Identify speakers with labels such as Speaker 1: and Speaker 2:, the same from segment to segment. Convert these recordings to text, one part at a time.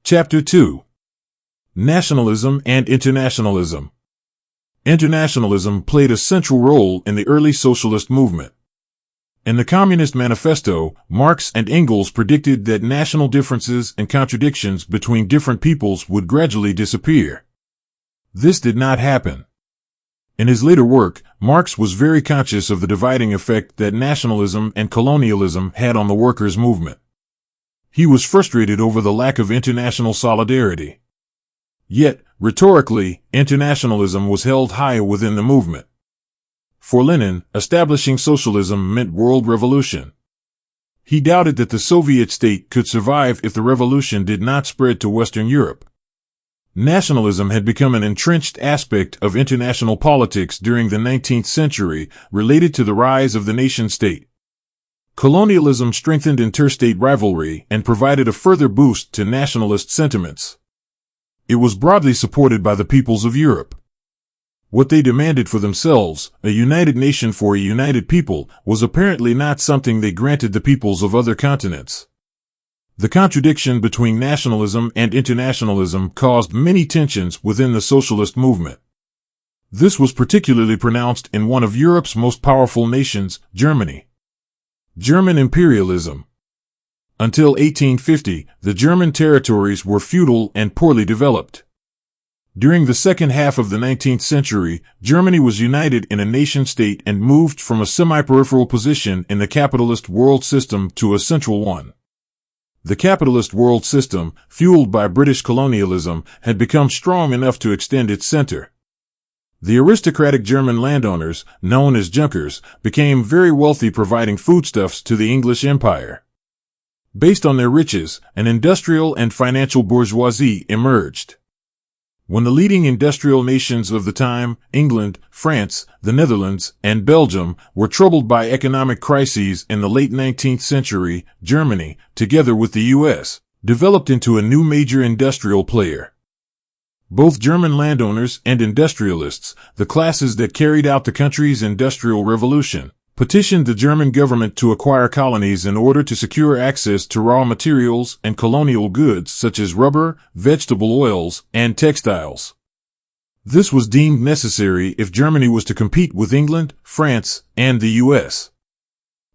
Speaker 1: Chapter 2. Nationalism and Internationalism. Internationalism played a central role in the early socialist movement. In the Communist Manifesto, Marx and Engels predicted that national differences and contradictions between different peoples would gradually disappear. This did not happen. In his later work, Marx was very conscious of the dividing effect that nationalism and colonialism had on the workers' movement. He was frustrated over the lack of international solidarity. Yet, rhetorically, internationalism was held high within the movement. For Lenin, establishing socialism meant world revolution. He doubted that the Soviet state could survive if the revolution did not spread to Western Europe. Nationalism had become an entrenched aspect of international politics during the 19th century, related to the rise of the nation-state. Colonialism strengthened interstate rivalry and provided a further boost to nationalist sentiments. It was broadly supported by the peoples of Europe. What they demanded for themselves, a united nation for a united people, was apparently not something they granted the peoples of other continents. The contradiction between nationalism and internationalism caused many tensions within the socialist movement. This was particularly pronounced in one of Europe's most powerful nations, Germany. German imperialism. Until 1850, the German territories were feudal and poorly developed. During the second half of the 19th century, Germany was united in a nation-state and moved from a semi-peripheral position in the capitalist world system to a central one. The capitalist world system, fueled by British colonialism, had become strong enough to extend its center. The aristocratic German landowners, known as Junkers, became very wealthy, providing foodstuffs to the English Empire. Based on their riches, an industrial and financial bourgeoisie emerged. When the leading industrial nations of the time, England, France, the Netherlands, and Belgium, were troubled by economic crises in the late 19th century, Germany, together with the U.S., developed into a new major industrial player. Both German landowners and industrialists, the classes that carried out the country's industrial revolution, petitioned the German government to acquire colonies in order to secure access to raw materials and colonial goods such as rubber, vegetable oils, and textiles. This was deemed necessary if Germany was to compete with England, France, and the U.S.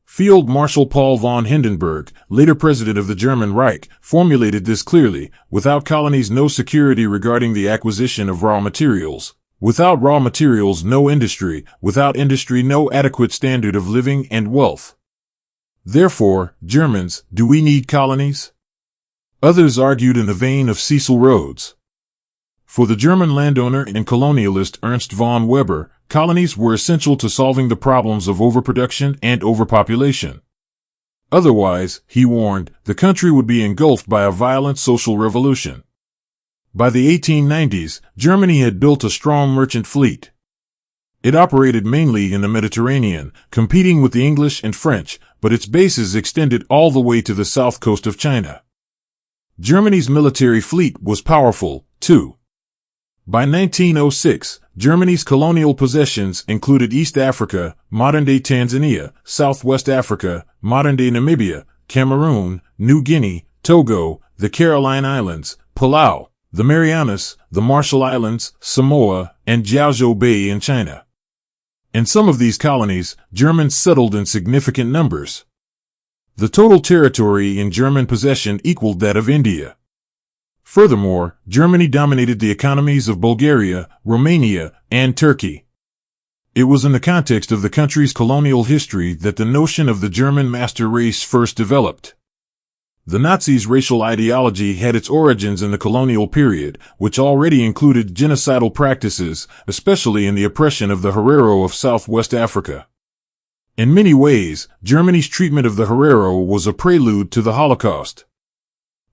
Speaker 1: Field Marshal Paul von Hindenburg, later president of the German Reich, formulated this clearly: without colonies, no security regarding the acquisition of raw materials. Without raw materials, no industry. Without industry, no adequate standard of living and wealth. Therefore, Germans, do we need colonies? Others argued in the vein of Cecil Rhodes. For the German landowner and colonialist Ernst von Weber, colonies were essential to solving the problems of overproduction and overpopulation. Otherwise, he warned, the country would be engulfed by a violent social revolution. By the 1890s, Germany had built a strong merchant fleet. It operated mainly in the Mediterranean, competing with the English and French, but its bases extended all the way to the south coast of China. Germany's military fleet was powerful, too. By 1906, Germany's colonial possessions included East Africa, modern-day Tanzania, Southwest Africa, modern-day Namibia, Cameroon, New Guinea, Togo, the Caroline Islands, Palau, the Marianas, the Marshall Islands, Samoa, and Jiaozhou Bay in China. In some of these colonies, Germans settled in significant numbers. The total territory in German possession equaled that of India. Furthermore, Germany dominated the economies of Bulgaria, Romania, and Turkey. It was in the context of the country's colonial history that the notion of the German master race first developed. The Nazis' racial ideology had its origins in the colonial period, which already included genocidal practices, especially in the oppression of the Herero of Southwest Africa. In many ways, Germany's treatment of the Herero was a prelude to the Holocaust.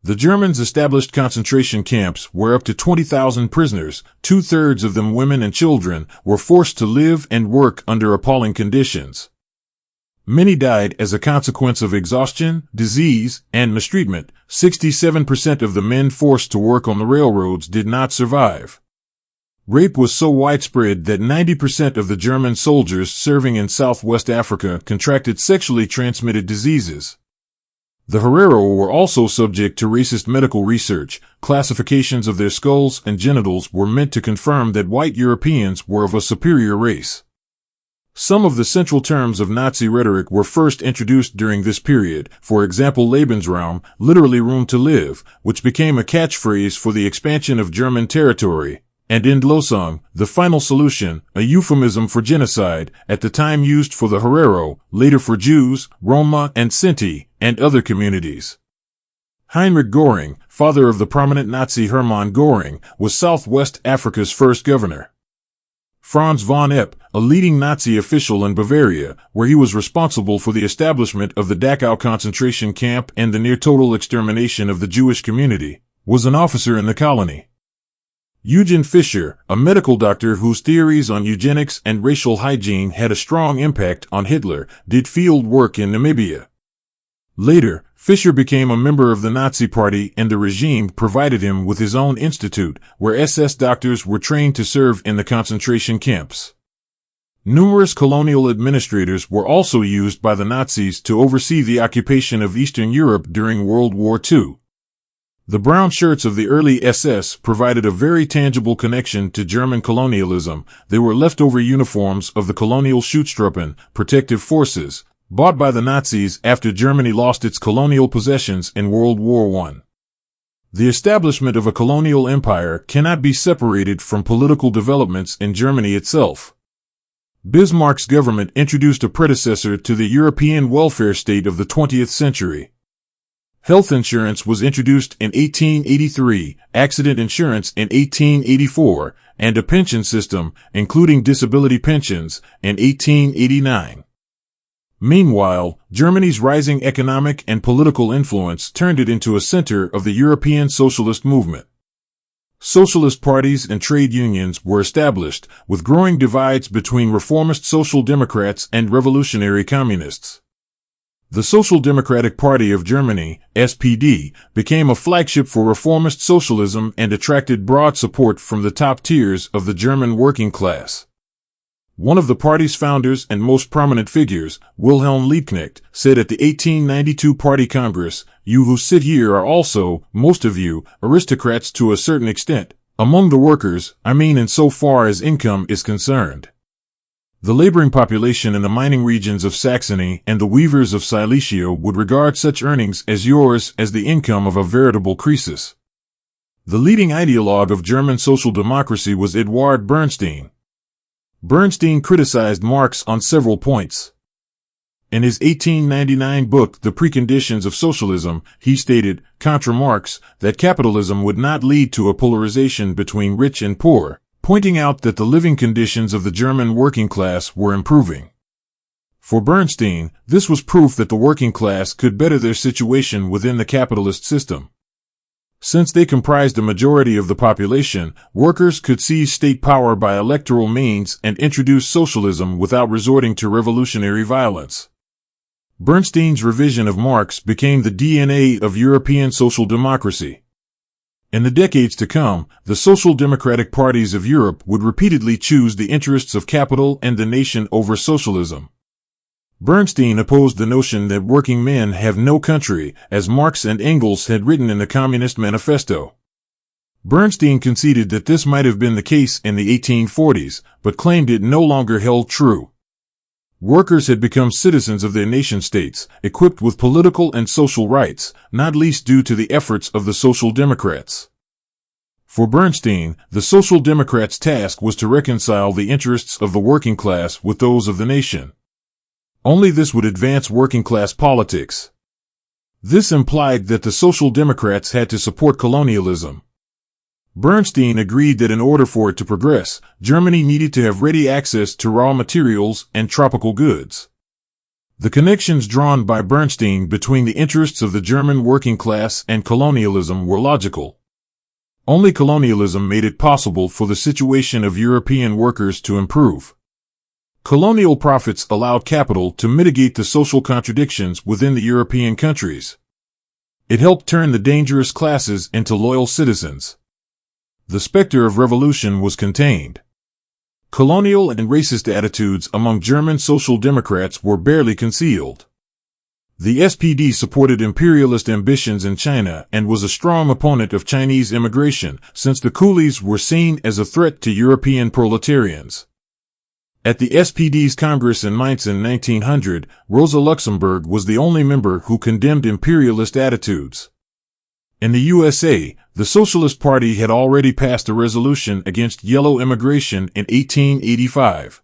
Speaker 1: The Germans established concentration camps where up to 20,000 prisoners, 2/3 of them women and children, were forced to live and work under appalling conditions. Many died as a consequence of exhaustion, disease, and mistreatment. 67% of the men forced to work on the railroads did not survive. Rape was so widespread that 90% of the German soldiers serving in Southwest Africa contracted sexually transmitted diseases. The Herero were also subject to racist medical research. Classifications of their skulls and genitals were meant to confirm that white Europeans were of a superior race. Some of the central terms of Nazi rhetoric were first introduced during this period, for example Lebensraum, literally room to live, which became a catchphrase for the expansion of German territory, and Endlösung, the final solution, a euphemism for genocide, at the time used for the Herero, later for Jews, Roma and Sinti, and other communities. Heinrich Göring, father of the prominent Nazi Hermann Göring, was Southwest Africa's first governor. Franz von Epp, a leading Nazi official in Bavaria, where he was responsible for the establishment of the Dachau concentration camp and the near-total extermination of the Jewish community, was an officer in the colony. Eugen Fischer, a medical doctor whose theories on eugenics and racial hygiene had a strong impact on Hitler, did field work in Namibia. Later, Fischer became a member of the Nazi Party and the regime provided him with his own institute, where SS doctors were trained to serve in the concentration camps. Numerous colonial administrators were also used by the Nazis to oversee the occupation of Eastern Europe during World War II. The brown shirts of the early SS provided a very tangible connection to German colonialism. They were leftover uniforms of the colonial Schutztruppen, protective forces, bought by the Nazis after Germany lost its colonial possessions in World War I. The establishment of a colonial empire cannot be separated from political developments in Germany itself. Bismarck's government introduced a predecessor to the European welfare state of the 20th century. Health insurance was introduced in 1883, accident insurance in 1884, and a pension system, including disability pensions, in 1889. Meanwhile, Germany's rising economic and political influence turned it into a center of the European socialist movement. Socialist parties and trade unions were established, with growing divides between reformist social democrats and revolutionary communists. The Social Democratic Party of Germany, SPD, became a flagship for reformist socialism and attracted broad support from the top tiers of the German working class. One of the party's founders and most prominent figures, Wilhelm Liebknecht, said at the 1892 Party Congress, "You who sit here are also, most of you, aristocrats to a certain extent. Among the workers, I mean insofar as income is concerned. The laboring population in the mining regions of Saxony and the weavers of Silesia would regard such earnings as yours as the income of a veritable Croesus." The leading ideologue of German social democracy was Eduard Bernstein. Bernstein criticized Marx on several points. In his 1899 book, The Preconditions of Socialism, he stated, contra Marx, that capitalism would not lead to a polarization between rich and poor, pointing out that the living conditions of the German working class were improving. For Bernstein, this was proof that the working class could better their situation within the capitalist system. Since they comprised a majority of the population, workers could seize state power by electoral means and introduce socialism without resorting to revolutionary violence. Bernstein's revision of Marx became the DNA of European social democracy. In the decades to come, the social democratic parties of Europe would repeatedly choose the interests of capital and the nation over socialism. Bernstein opposed the notion that working men have no country, as Marx and Engels had written in the Communist Manifesto. Bernstein conceded that this might have been the case in the 1840s, but claimed it no longer held true. Workers had become citizens of their nation-states, equipped with political and social rights, not least due to the efforts of the Social Democrats. For Bernstein, the Social Democrats' task was to reconcile the interests of the working class with those of the nation. Only this would advance working-class politics. This implied that the Social Democrats had to support colonialism. Bernstein agreed that in order for it to progress, Germany needed to have ready access to raw materials and tropical goods. The connections drawn by Bernstein between the interests of the German working class and colonialism were logical. Only colonialism made it possible for the situation of European workers to improve. Colonial profits allowed capital to mitigate the social contradictions within the European countries. It helped turn the dangerous classes into loyal citizens. The specter of revolution was contained. Colonial and racist attitudes among German social democrats were barely concealed. The SPD supported imperialist ambitions in China and was a strong opponent of Chinese immigration, since the coolies were seen as a threat to European proletarians. At the SPD's Congress in Mainz in 1900, Rosa Luxemburg was the only member who condemned imperialist attitudes. In the USA, the Socialist Party had already passed a resolution against yellow immigration in 1885.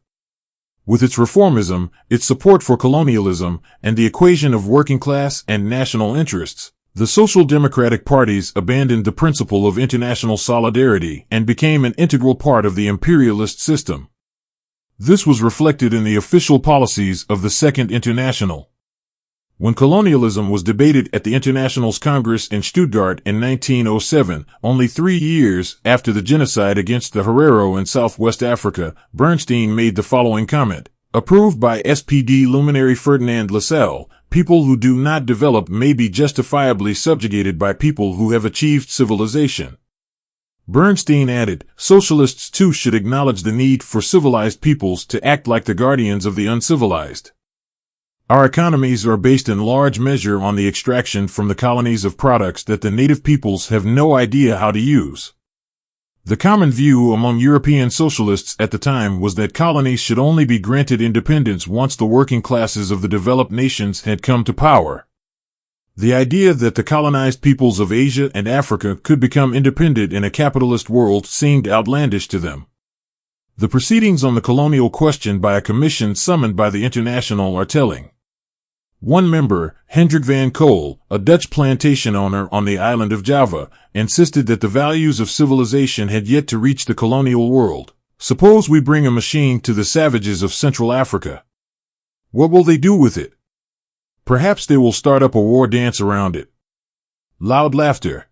Speaker 1: With its reformism, its support for colonialism, and the equation of working class and national interests, the social democratic parties abandoned the principle of international solidarity and became an integral part of the imperialist system. This was reflected in the official policies of the Second International. When colonialism was debated at the International's Congress in Stuttgart in 1907, only 3 years after the genocide against the Herero in Southwest Africa, Bernstein made the following comment: approved by SPD luminary Ferdinand Lassalle, people who do not develop may be justifiably subjugated by people who have achieved civilization. Bernstein added, socialists too should acknowledge the need for civilized peoples to act like the guardians of the uncivilized. Our economies are based in large measure on the extraction from the colonies of products that the native peoples have no idea how to use. The common view among European socialists at the time was that colonies should only be granted independence once the working classes of the developed nations had come to power. The idea that the colonized peoples of Asia and Africa could become independent in a capitalist world seemed outlandish to them. The proceedings on the colonial question by a commission summoned by the International are telling. One member, Hendrik van Kool, a Dutch plantation owner on the island of Java, insisted that the values of civilization had yet to reach the colonial world. Suppose we bring a machine to the savages of Central Africa. What will they do with it? Perhaps they will start up a war dance around it. Loud laughter.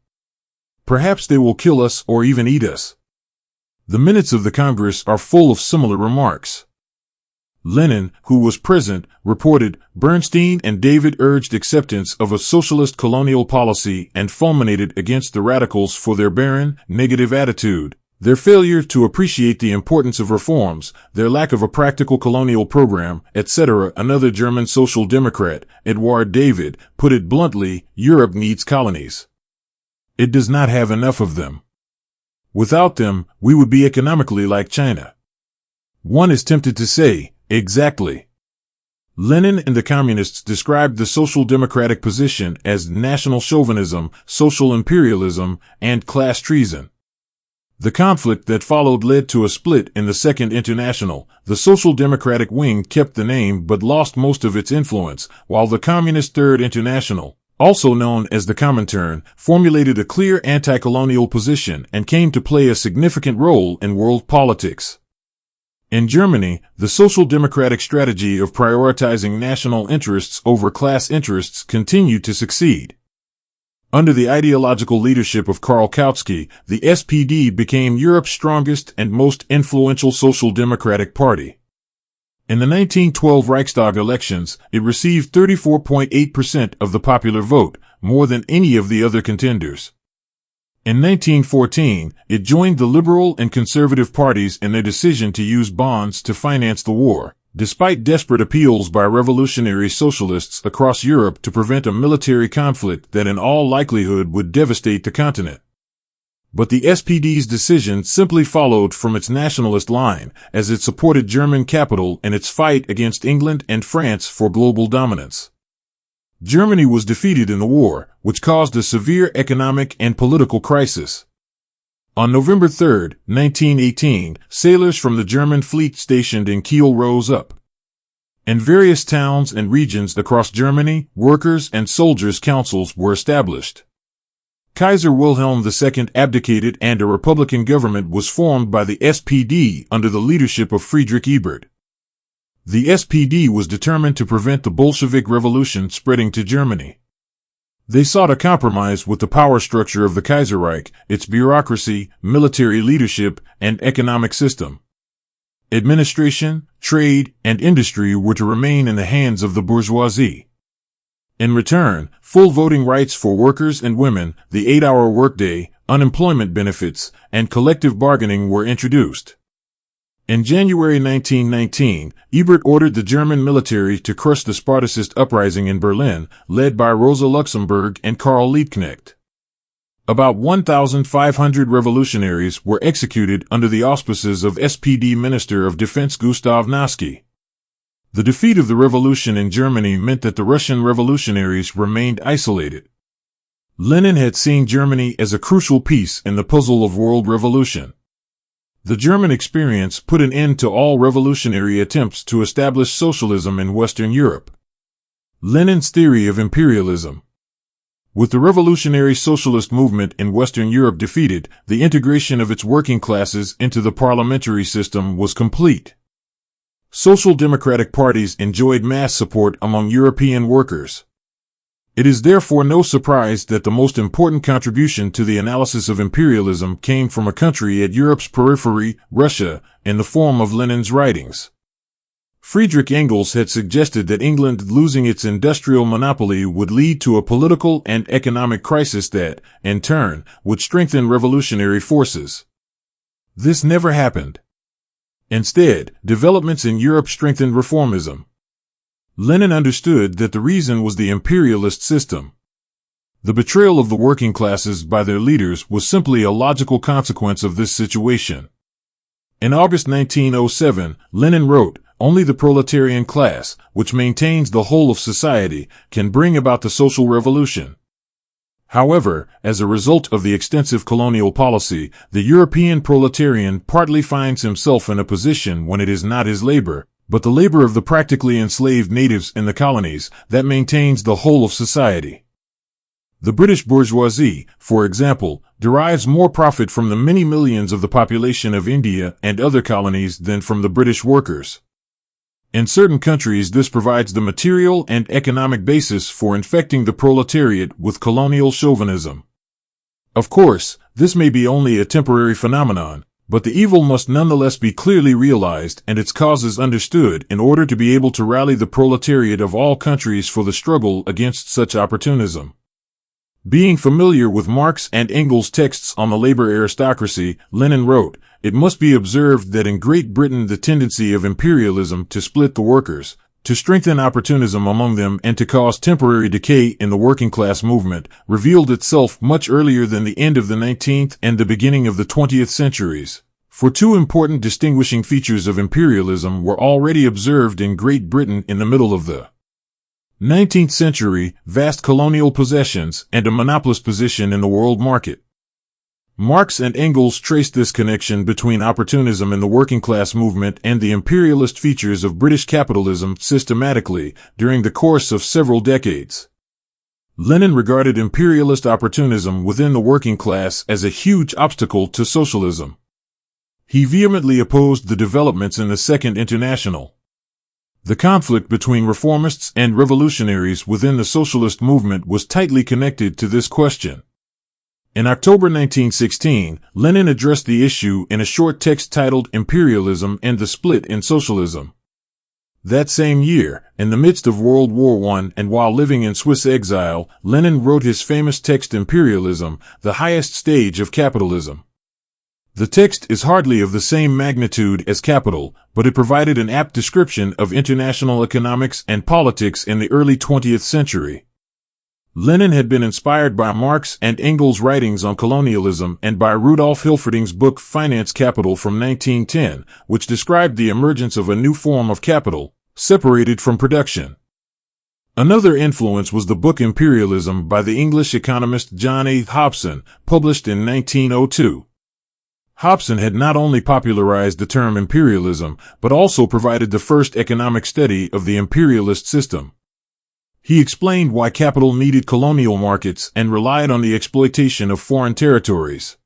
Speaker 1: Perhaps they will kill us or even eat us. The minutes of the Congress are full of similar remarks. Lenin, who was present, reported, Bernstein and David urged acceptance of a socialist colonial policy and fulminated against the radicals for their barren, negative attitude, their failure to appreciate the importance of reforms, their lack of a practical colonial program, etc. Another German social democrat, Edward David, put it bluntly, Europe needs colonies. It does not have enough of them. Without them, we would be economically like China. One is tempted to say, exactly. Lenin and the communists described the social democratic position as national chauvinism, social imperialism, and class treason. The conflict that followed led to a split in the Second International. The Social Democratic wing kept the name but lost most of its influence, while the Communist Third International, also known as the Comintern, formulated a clear anti-colonial position and came to play a significant role in world politics. In Germany, the social democratic strategy of prioritizing national interests over class interests continued to succeed. Under the ideological leadership of Karl Kautsky, the SPD became Europe's strongest and most influential social democratic party. In the 1912 Reichstag elections, it received 34.8% of the popular vote, more than any of the other contenders. In 1914, it joined the liberal and conservative parties in their decision to use bonds to finance the war, despite desperate appeals by revolutionary socialists across Europe to prevent a military conflict that in all likelihood would devastate the continent. But the SPD's decision simply followed from its nationalist line, as it supported German capital in its fight against England and France for global dominance. Germany was defeated in the war, which caused a severe economic and political crisis. On November 3, 1918, sailors from the German fleet stationed in Kiel rose up. In various towns and regions across Germany, workers' and soldiers' councils were established. Kaiser Wilhelm II abdicated and a republican government was formed by the SPD under the leadership of Friedrich Ebert. The SPD was determined to prevent the Bolshevik Revolution spreading to Germany. They sought a compromise with the power structure of the Kaiserreich, its bureaucracy, military leadership, and economic system. Administration, trade, and industry were to remain in the hands of the bourgeoisie. In return, full voting rights for workers and women, the 8-hour workday, unemployment benefits, and collective bargaining were introduced. In January 1919, Ebert ordered the German military to crush the Spartacist uprising in Berlin, led by Rosa Luxemburg and Karl Liebknecht. About 1,500 revolutionaries were executed under the auspices of SPD Minister of Defense Gustav Noske. The defeat of the revolution in Germany meant that the Russian revolutionaries remained isolated. Lenin had seen Germany as a crucial piece in the puzzle of world revolution. The German experience put an end to all revolutionary attempts to establish socialism in Western Europe. Lenin's theory of imperialism. With the revolutionary socialist movement in Western Europe defeated, the integration of its working classes into the parliamentary system was complete. Social democratic parties enjoyed mass support among European workers. It is therefore no surprise that the most important contribution to the analysis of imperialism came from a country at Europe's periphery, Russia, in the form of Lenin's writings. Friedrich Engels had suggested that England losing its industrial monopoly would lead to a political and economic crisis that, in turn, would strengthen revolutionary forces. This never happened. Instead, developments in Europe strengthened reformism. Lenin understood that the reason was the imperialist system. The betrayal of the working classes by their leaders was simply a logical consequence of this situation. In August 1907, Lenin wrote, "Only the proletarian class, which maintains the whole of society, can bring about the social revolution." However, as a result of the extensive colonial policy, the European proletarian partly finds himself in a position when it is not his labor, but the labor of the practically enslaved natives in the colonies, that maintains the whole of society. The British bourgeoisie, for example, derives more profit from the many millions of the population of India and other colonies than from the British workers. In certain countries, this provides the material and economic basis for infecting the proletariat with colonial chauvinism. Of course, this may be only a temporary phenomenon, but the evil must nonetheless be clearly realized and its causes understood in order to be able to rally the proletariat of all countries for the struggle against such opportunism. Being familiar with Marx and Engels' texts on the labor aristocracy, Lenin wrote, "It must be observed that in Great Britain the tendency of imperialism to split the workers, to strengthen opportunism among them and to cause temporary decay in the working class movement, revealed itself much earlier than the end of the 19th and the beginning of the 20th centuries. For two important distinguishing features of imperialism were already observed in Great Britain in the middle of the 19th century, vast colonial possessions and a monopolist position in the world market." Marx and Engels traced this connection between opportunism in the working class movement and the imperialist features of British capitalism systematically during the course of several decades. Lenin regarded imperialist opportunism within the working class as a huge obstacle to socialism. He vehemently opposed the developments in the Second International. The conflict between reformists and revolutionaries within the socialist movement was tightly connected to this question. In October 1916, Lenin addressed the issue in a short text titled Imperialism and the Split in Socialism. That same year, in the midst of World War I and while living in Swiss exile, Lenin wrote his famous text Imperialism, the Highest Stage of Capitalism. The text is hardly of the same magnitude as Capital, but it provided an apt description of international economics and politics in the early 20th century. Lenin had been inspired by Marx and Engels' writings on colonialism and by Rudolf Hilferding's book Finance Capital from 1910, which described the emergence of a new form of capital, separated from production. Another influence was the book Imperialism by the English economist John A. Hobson, published in 1902. Hobson had not only popularized the term imperialism, but also provided the first economic study of the imperialist system. He explained why capital needed colonial markets and relied on the exploitation of foreign territories.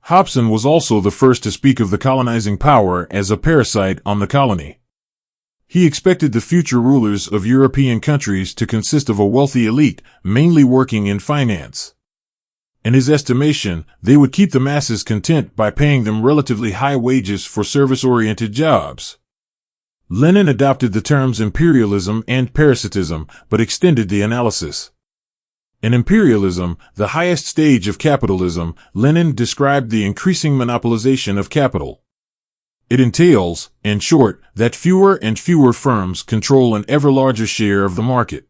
Speaker 1: Hobson was also the first to speak of the colonizing power as a parasite on the colony. He expected the future rulers of European countries to consist of a wealthy elite, mainly working in finance. In his estimation, they would keep the masses content by paying them relatively high wages for service-oriented jobs. Lenin adopted the terms imperialism and parasitism, but extended the analysis. In Imperialism, the highest stage of capitalism, Lenin described the increasing monopolization of capital. It entails, in short, that fewer and fewer firms control an ever larger share of the market.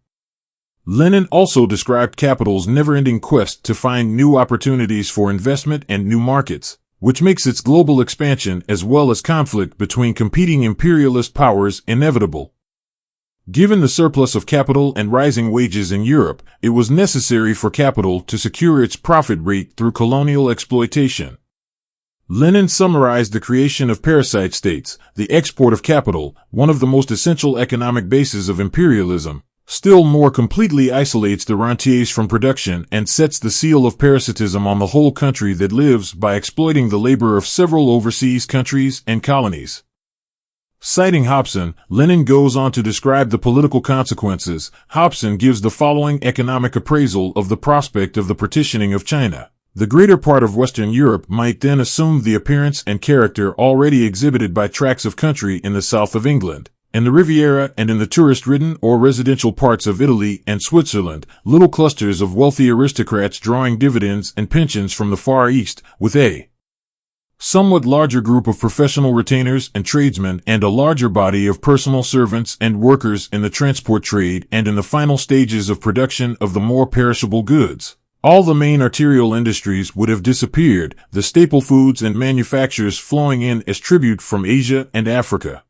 Speaker 1: Lenin also described capital's never-ending quest to find new opportunities for investment and new markets, which makes its global expansion as well as conflict between competing imperialist powers inevitable. Given the surplus of capital and rising wages in Europe, it was necessary for capital to secure its profit rate through colonial exploitation. Lenin summarized the creation of parasite states, the export of capital, one of the most essential economic bases of imperialism, still more completely isolates the rentiers from production and sets the seal of parasitism on the whole country that lives by exploiting the labor of several overseas countries and colonies. Citing Hobson, Lenin goes on to describe the political consequences. Hobson gives the following economic appraisal of the prospect of the partitioning of China. The greater part of Western Europe might then assume the appearance and character already exhibited by tracts of country in the south of England, in the Riviera and in the tourist-ridden or residential parts of Italy and Switzerland, little clusters of wealthy aristocrats drawing dividends and pensions from the Far East, with a somewhat larger group of professional retainers and tradesmen and a larger body of personal servants and workers in the transport trade and in the final stages of production of the more perishable goods. All the main arterial industries would have disappeared, the staple foods and manufactures flowing in as tribute from Asia and Africa.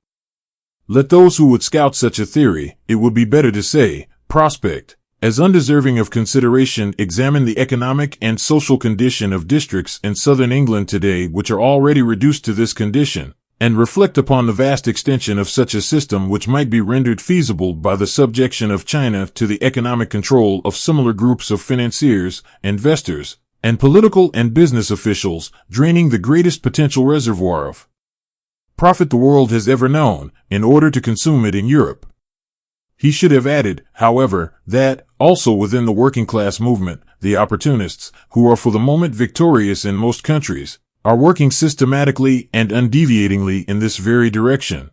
Speaker 1: Let those who would scout such a theory, it would be better to say, prospect, as undeserving of consideration, examine the economic and social condition of districts in southern England today which are already reduced to this condition, and reflect upon the vast extension of such a system which might be rendered feasible by the subjection of China to the economic control of similar groups of financiers, investors, and political and business officials, draining the greatest potential reservoir of profit the world has ever known, in order to consume it in Europe. He should have added, however, that, also within the working class movement, the opportunists, who are for the moment victorious in most countries, are working systematically and undeviatingly in this very direction.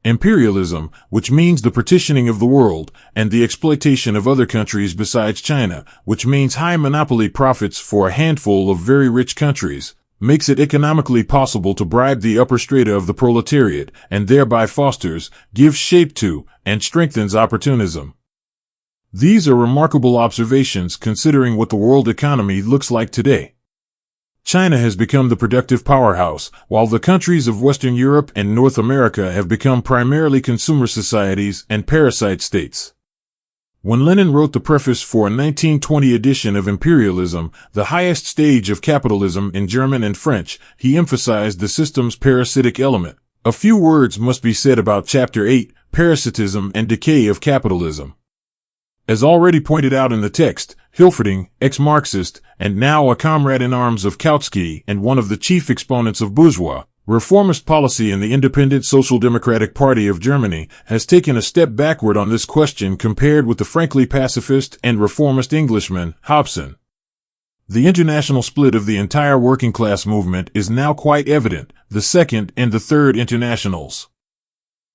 Speaker 1: Imperialism, which means the partitioning of the world, and the exploitation of other countries besides China, which means high monopoly profits for a handful of very rich countries, makes it economically possible to bribe the upper strata of the proletariat, and thereby fosters, gives shape to, and strengthens opportunism. These are remarkable observations considering what the world economy looks like today. China has become the productive powerhouse, while the countries of Western Europe and North America have become primarily consumer societies and parasite states. When Lenin wrote the preface for a 1920 edition of Imperialism, the highest stage of capitalism in German and French, he emphasized the system's parasitic element. A few words must be said about Chapter 8, Parasitism and Decay of Capitalism. As already pointed out in the text, Hilferding, ex-Marxist, and now a comrade in arms of Kautsky and one of the chief exponents of bourgeois, reformist policy in the Independent Social Democratic Party of Germany, has taken a step backward on this question compared with the frankly pacifist and reformist Englishman, Hobson. The international split of the entire working class movement is now quite evident, the Second and the Third Internationals.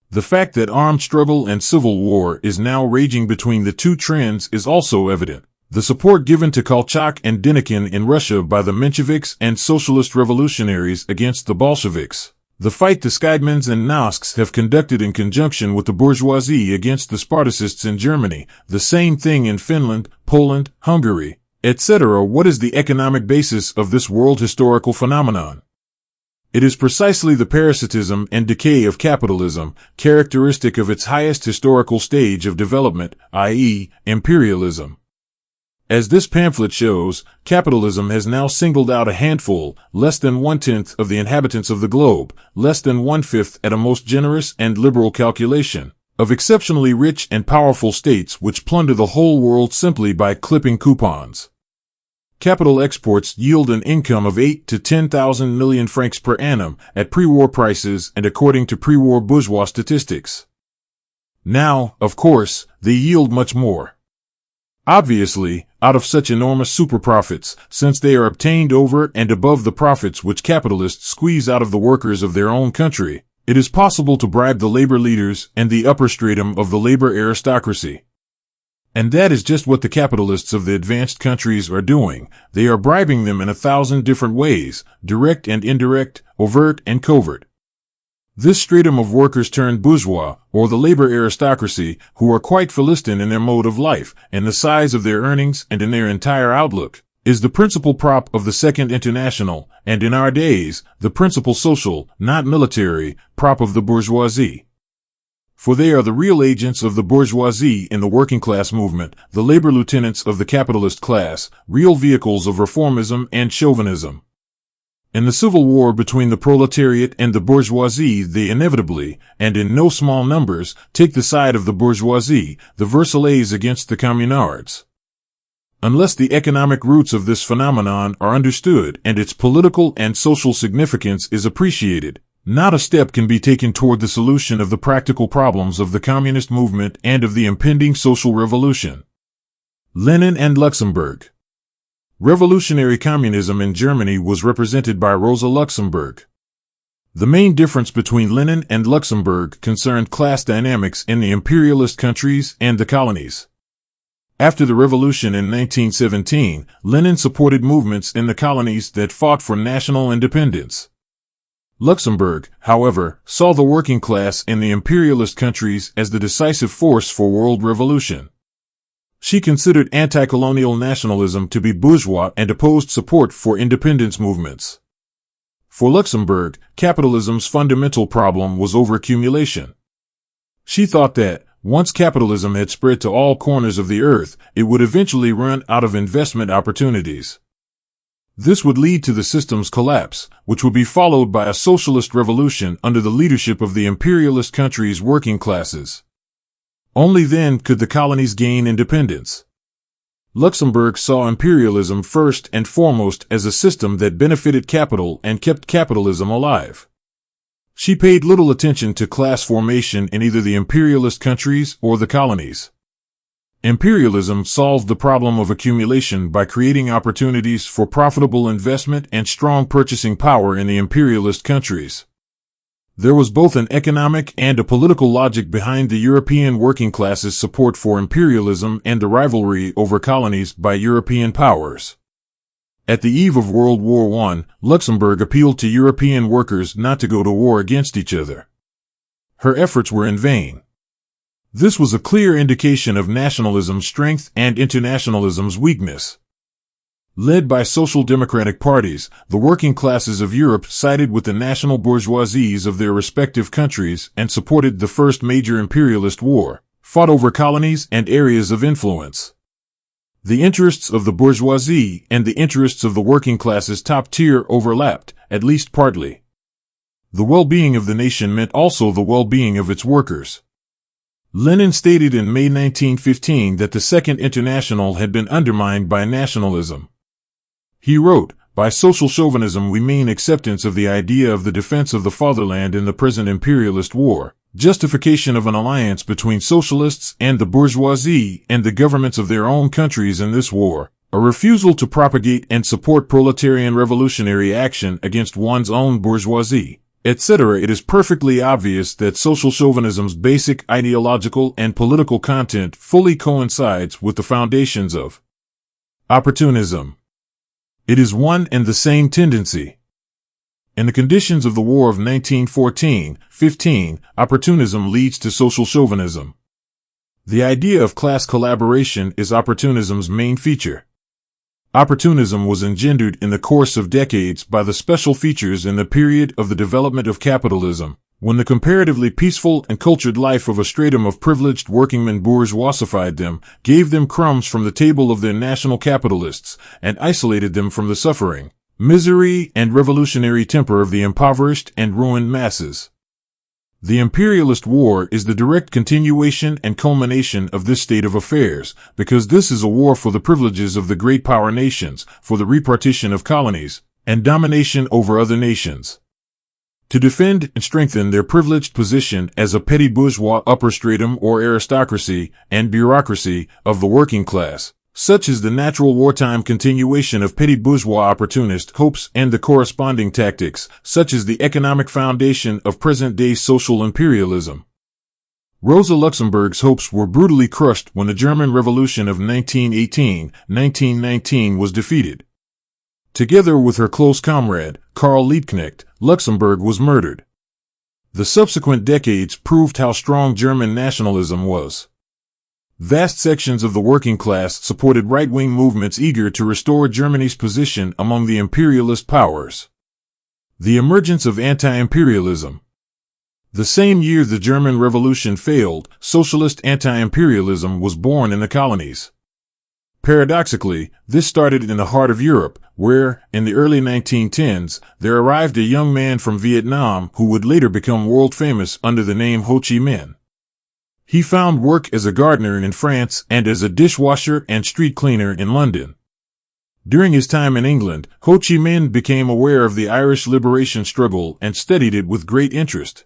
Speaker 1: The fact that armed struggle and civil war is now raging between the two trends is also evident. The support given to Kolchak and Denikin in Russia by the Mensheviks and socialist revolutionaries against the Bolsheviks. The fight the Scheidmans and Nosks have conducted in conjunction with the bourgeoisie against the Spartacists in Germany, the same thing in Finland, Poland, Hungary, etc. What is the economic basis of this world historical phenomenon? It is precisely the parasitism and decay of capitalism, characteristic of its highest historical stage of development, i.e., imperialism. As this pamphlet shows, capitalism has now singled out a handful, less than 1/10 of the inhabitants of the globe, less than 1/5 at a most generous and liberal calculation, of exceptionally rich and powerful states which plunder the whole world simply by clipping coupons. Capital exports yield an income of 8 to 10,000 million francs per annum at pre-war prices and according to pre-war bourgeois statistics. Now, of course, they yield much more. Obviously, out of such enormous superprofits, since they are obtained over and above the profits which capitalists squeeze out of the workers of their own country, it is possible to bribe the labor leaders and the upper stratum of the labor aristocracy. And that is just what the capitalists of the advanced countries are doing. They are bribing them in 1,000 different ways, direct and indirect, overt and covert. This stratum of workers turned bourgeois, or the labor aristocracy, who are quite Philistine in their mode of life, and the size of their earnings and in their entire outlook, is the principal prop of the Second International, and in our days, the principal social, not military, prop of the bourgeoisie. For they are the real agents of the bourgeoisie in the working class movement, the labor lieutenants of the capitalist class, real vehicles of reformism and chauvinism. In the civil war between the proletariat and the bourgeoisie, they inevitably, and in no small numbers, take the side of the bourgeoisie, the Versaillais against the communards. Unless the economic roots of this phenomenon are understood and its political and social significance is appreciated, not a step can be taken toward the solution of the practical problems of the communist movement and of the impending social revolution. Lenin and Luxemburg. Revolutionary communism in Germany was represented by Rosa Luxemburg. The main difference between Lenin and Luxemburg concerned class dynamics in the imperialist countries and the colonies. After the revolution in 1917, Lenin supported movements in the colonies that fought for national independence. Luxemburg, however, saw the working class in the imperialist countries as the decisive force for world revolution. She considered anti-colonial nationalism to be bourgeois and opposed support for independence movements. For Luxemburg, capitalism's fundamental problem was overaccumulation. She thought that, once capitalism had spread to all corners of the earth, it would eventually run out of investment opportunities. This would lead to the system's collapse, which would be followed by a socialist revolution under the leadership of the imperialist countries' working classes. Only then could the colonies gain independence. Luxemburg saw imperialism first and foremost as a system that benefited capital and kept capitalism alive. She paid little attention to class formation in either the imperialist countries or the colonies. Imperialism solved the problem of accumulation by creating opportunities for profitable investment and strong purchasing power in the imperialist countries. There was both an economic and a political logic behind the European working classes' support for imperialism and the rivalry over colonies by European powers. At the eve of World War I, Luxemburg appealed to European workers not to go to war against each other. Her efforts were in vain. This was a clear indication of nationalism's strength and internationalism's weakness. Led by social democratic parties, the working classes of Europe sided with the national bourgeoisies of their respective countries and supported the first major imperialist war, fought over colonies and areas of influence. The interests of the bourgeoisie and the interests of the working classes top tier overlapped, at least partly. The well-being of the nation meant also the well-being of its workers. Lenin stated in May 1915 that the Second International had been undermined by nationalism. He wrote, "By social chauvinism we mean acceptance of the idea of the defense of the fatherland in the present imperialist war, justification of an alliance between socialists and the bourgeoisie and the governments of their own countries in this war, a refusal to propagate and support proletarian revolutionary action against one's own bourgeoisie, etc." It is perfectly obvious that social chauvinism's basic ideological and political content fully coincides with the foundations of opportunism. It is one and the same tendency. In the conditions of the War of 1914-15, opportunism leads to social chauvinism. The idea of class collaboration is opportunism's main feature. Opportunism was engendered in the course of decades by the special features in the period of the development of capitalism, when the comparatively peaceful and cultured life of a stratum of privileged workingmen bourgeoisified them, gave them crumbs from the table of their national capitalists, and isolated them from the suffering, misery, and revolutionary temper of the impoverished and ruined masses. The imperialist war is the direct continuation and culmination of this state of affairs, because this is a war for the privileges of the great power nations, for the repartition of colonies, and domination over other nations. To defend and strengthen their privileged position as a petty bourgeois upper stratum or aristocracy and bureaucracy of the working class, such is the natural wartime continuation of petty bourgeois opportunist hopes and the corresponding tactics, such as the economic foundation of present-day social imperialism. Rosa Luxemburg's hopes were brutally crushed when the German Revolution of 1918-1919 was defeated. Together with her close comrade, Karl Liebknecht, Luxemburg was murdered. The subsequent decades proved how strong German nationalism was. Vast sections of the working class supported right-wing movements eager to restore Germany's position among the imperialist powers. The emergence of anti-imperialism. The same year the German Revolution failed, socialist anti-imperialism was born in the colonies. Paradoxically, this started in the heart of Europe, where, in the early 1910s, there arrived a young man from Vietnam who would later become world famous under the name Ho Chi Minh. He found work as a gardener in France and as a dishwasher and street cleaner in London. During his time in England, Ho Chi Minh became aware of the Irish liberation struggle and studied it with great interest.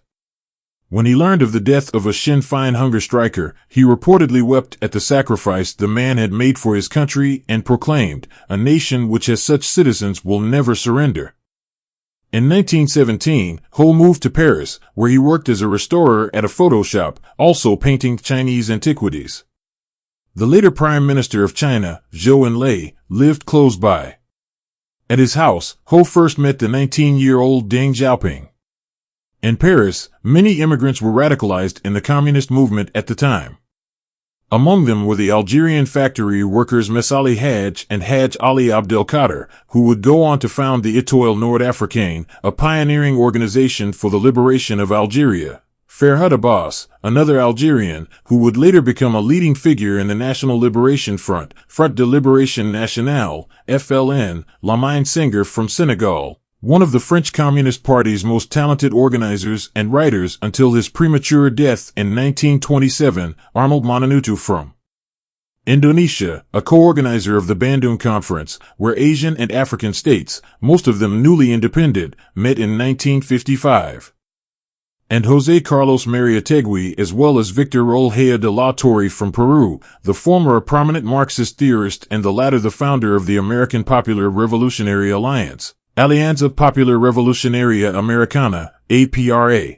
Speaker 1: When he learned of the death of a Sinn Féin hunger striker, he reportedly wept at the sacrifice the man had made for his country and proclaimed, "A nation which has such citizens will never surrender." In 1917, Ho moved to Paris, where he worked as a restorer at a photo shop, also painting Chinese antiquities. The later Prime Minister of China, Zhou Enlai, lived close by. At his house, Ho first met the 19-year-old Deng Xiaoping. In Paris, many immigrants were radicalized in the communist movement at the time. Among them were the Algerian factory workers Messali Hadj and Hadj Ali Abdelkader, who would go on to found the Étoile Nord-Africaine, a pioneering organization for the liberation of Algeria. Ferhat Abbas, another Algerian, who would later become a leading figure in the National Liberation Front, Front de Libération Nationale, FLN, Lamine Senghor from Senegal, one of the French Communist Party's most talented organizers and writers until his premature death in 1927, Arnold Mananutu from Indonesia, a co-organizer of the Bandung Conference, where Asian and African states, most of them newly independent, met in 1955. And José Carlos Mariátegui, as well as Victor Olhea de la Torre from Peru, the former a prominent Marxist theorist and the latter the founder of the American Popular Revolutionary Alliance, Alianza Popular Revolucionaria Americana, APRA.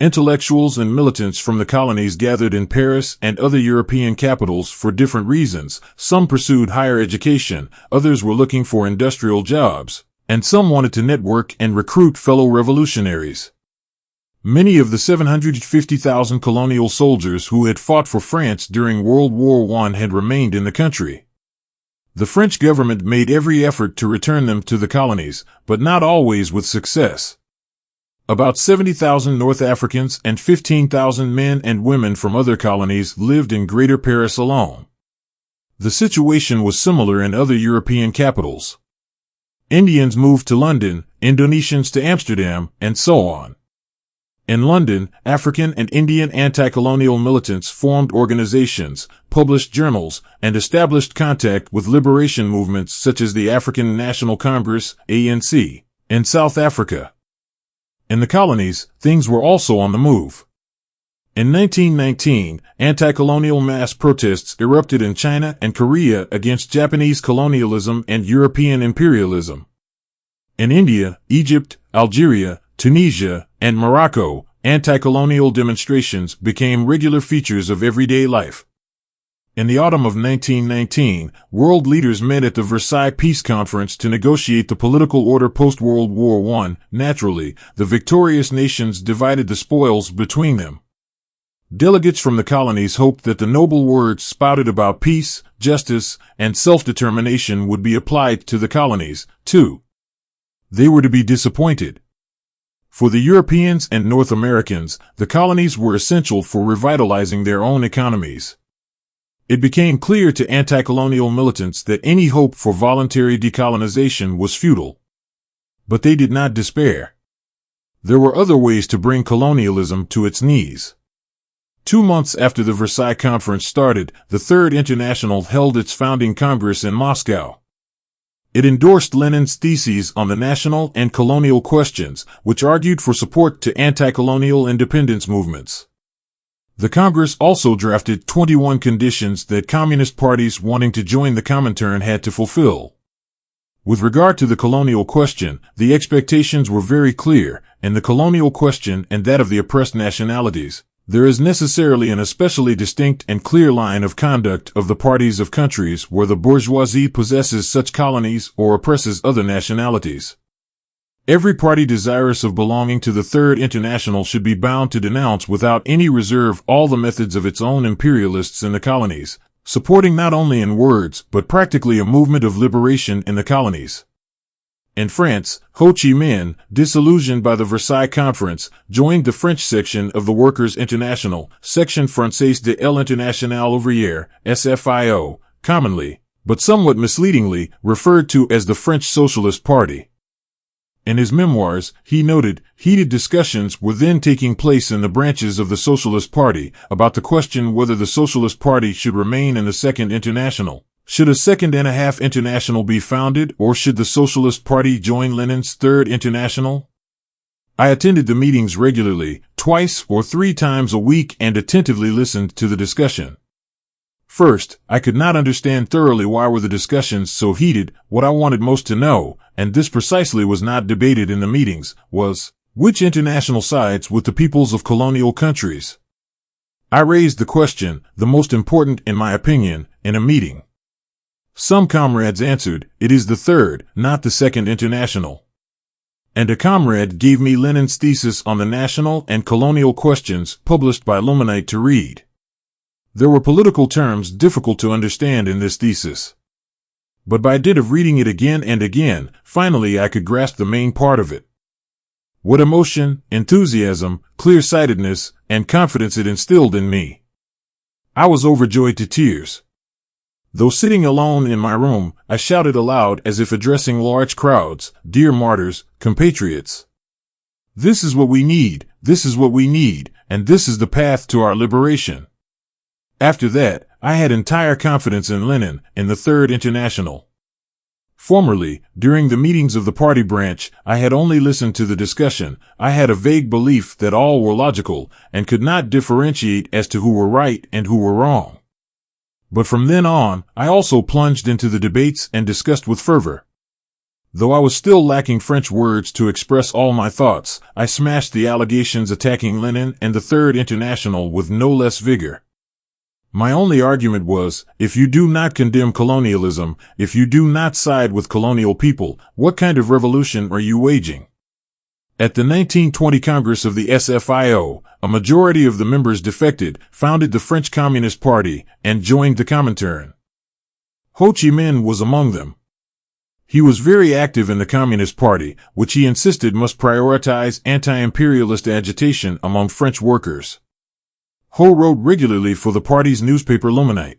Speaker 1: Intellectuals and militants from the colonies gathered in Paris and other European capitals for different reasons. Some pursued higher education, others were looking for industrial jobs, and some wanted to network and recruit fellow revolutionaries. Many of the 750,000 colonial soldiers who had fought for France during World War I had remained in the country. The French government made every effort to return them to the colonies, but not always with success. About 70,000 North Africans and 15,000 men and women from other colonies lived in Greater Paris alone. The situation was similar in other European capitals. Indians moved to London, Indonesians to Amsterdam, and so on. In London, African and Indian anti-colonial militants formed organizations, published journals, and established contact with liberation movements such as the African National Congress, ANC, in South Africa. In the colonies, things were also on the move. In 1919, anti-colonial mass protests erupted in China and Korea against Japanese colonialism and European imperialism. In India, Egypt, Algeria, Tunisia, and Morocco, anti-colonial demonstrations became regular features of everyday life. In the autumn of 1919, world leaders met at the Versailles Peace Conference to negotiate the political order post-World War I. Naturally, the victorious nations divided the spoils between them. Delegates from the colonies hoped that the noble words spouted about peace, justice, and self-determination would be applied to the colonies, too. They were to be disappointed. For the Europeans and North Americans, the colonies were essential for revitalizing their own economies. It became clear to anti-colonial militants that any hope for voluntary decolonization was futile. But they did not despair. There were other ways to bring colonialism to its knees. 2 months after the Versailles Conference started, the Third International held its founding Congress in Moscow. It endorsed Lenin's theses on the national and colonial questions, which argued for support to anti-colonial independence movements. The Congress also drafted 21 conditions that communist parties wanting to join the Comintern had to fulfill. With regard to the colonial question, the expectations were very clear. In the colonial question and that of the oppressed nationalities, there is necessarily an especially distinct and clear line of conduct of the parties of countries where the bourgeoisie possesses such colonies or oppresses other nationalities. Every party desirous of belonging to the Third International should be bound to denounce without any reserve all the methods of its own imperialists in the colonies, supporting not only in words but practically a movement of liberation in the colonies. In France, Ho Chi Minh, disillusioned by the Versailles Conference, joined the French section of the Workers' International, Section Française de l'Internationale Ouvrière, SFIO, commonly, but somewhat misleadingly, referred to as the French Socialist Party. In his memoirs, he noted, heated discussions were then taking place in the branches of the Socialist Party about the question whether the Socialist Party should remain in the Second International. Should a second and a half international be founded, or should the Socialist Party join Lenin's Third International? I attended the meetings regularly, 2 or 3 times a week, and attentively listened to the discussion. First, I could not understand thoroughly why were the discussions so heated. What I wanted most to know, and this precisely was not debated in the meetings, was, which international sides with the peoples of colonial countries? I raised the question, the most important in my opinion, in a meeting. Some comrades answered, it is the Third, not the Second International. And a comrade gave me Lenin's thesis on the national and colonial questions, published by Luminite, to read. There were political terms difficult to understand in this thesis. But by dint of reading it again and again, finally I could grasp the main part of it. What emotion, enthusiasm, clear-sightedness, and confidence it instilled in me. I was overjoyed to tears. Though sitting alone in my room, I shouted aloud as if addressing large crowds, dear martyrs, compatriots. This is what we need, this is what we need, and this is the path to our liberation. After that, I had entire confidence in Lenin, in the Third International. Formerly, during the meetings of the party branch, I had only listened to the discussion. I had a vague belief that all were logical, and could not differentiate as to who were right and who were wrong. But from then on, I also plunged into the debates and discussed with fervor. Though I was still lacking French words to express all my thoughts, I smashed the allegations attacking Lenin and the Third International with no less vigor. My only argument was, if you do not condemn colonialism, if you do not side with colonial people, what kind of revolution are you waging? At the 1920 Congress of the SFIO, a majority of the members defected, founded the French Communist Party, and joined the Comintern. Ho Chi Minh was among them. He was very active in the Communist Party, which he insisted must prioritize anti-imperialist agitation among French workers. Ho wrote regularly for the party's newspaper Luminite.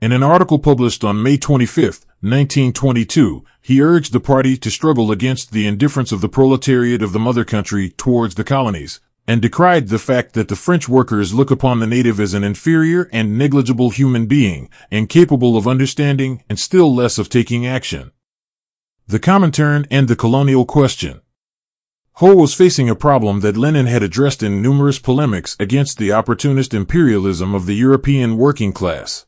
Speaker 1: In an article published on May 25, 1922, he urged the party to struggle against the indifference of the proletariat of the mother country towards the colonies, and decried the fact that the French workers look upon the native as an inferior and negligible human being, incapable of understanding and still less of taking action. The Comintern and the colonial question. Ho was facing a problem that Lenin had addressed in numerous polemics against the opportunist imperialism of the European working class.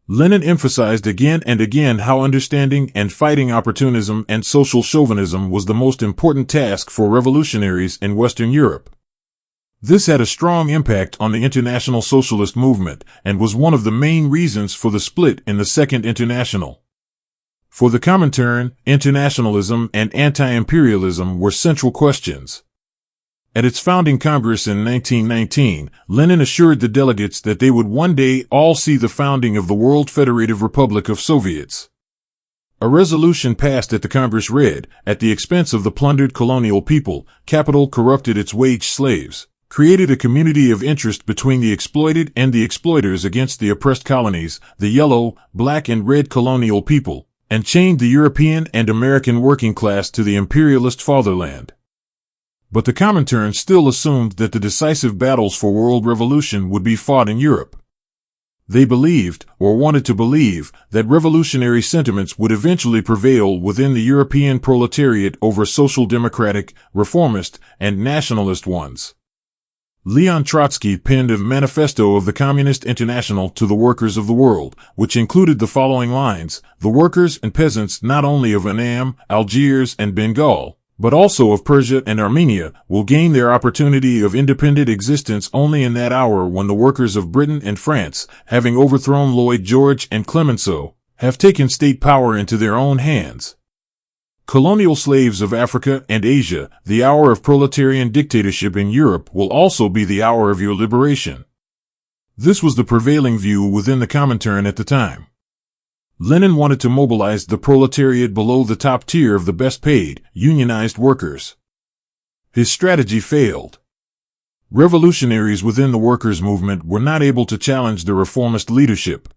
Speaker 1: Lenin emphasized again and again how understanding and fighting opportunism and social chauvinism was the most important task for revolutionaries in Western Europe. This had a strong impact on the international socialist movement and was one of the main reasons for the split in the Second International. For the Comintern, internationalism and anti-imperialism were central questions. At its founding Congress in 1919, Lenin assured the delegates that they would one day all see the founding of the World Federative Republic of Soviets. A resolution passed at the Congress read, at the expense of the plundered colonial people, capital corrupted its wage slaves, created a community of interest between the exploited and the exploiters against the oppressed colonies, the yellow, black and red colonial people, and chained the European and American working class to the imperialist fatherland. But the Comintern still assumed that the decisive battles for world revolution would be fought in Europe. They believed, or wanted to believe, that revolutionary sentiments would eventually prevail within the European proletariat over social democratic, reformist, and nationalist ones. Leon Trotsky penned a manifesto of the Communist International to the workers of the world, which included the following lines: the workers and peasants not only of Annam, Algiers, and Bengal, but also of Persia and Armenia, will gain their opportunity of independent existence only in that hour when the workers of Britain and France, having overthrown Lloyd George and Clemenceau, have taken state power into their own hands. Colonial slaves of Africa and Asia, the hour of proletarian dictatorship in Europe will also be the hour of your liberation. This was the prevailing view within the Comintern at the time. Lenin wanted to mobilize the proletariat below the top tier of the best paid, unionized workers. His strategy failed. Revolutionaries within the workers' movement were not able to challenge the reformist leadership.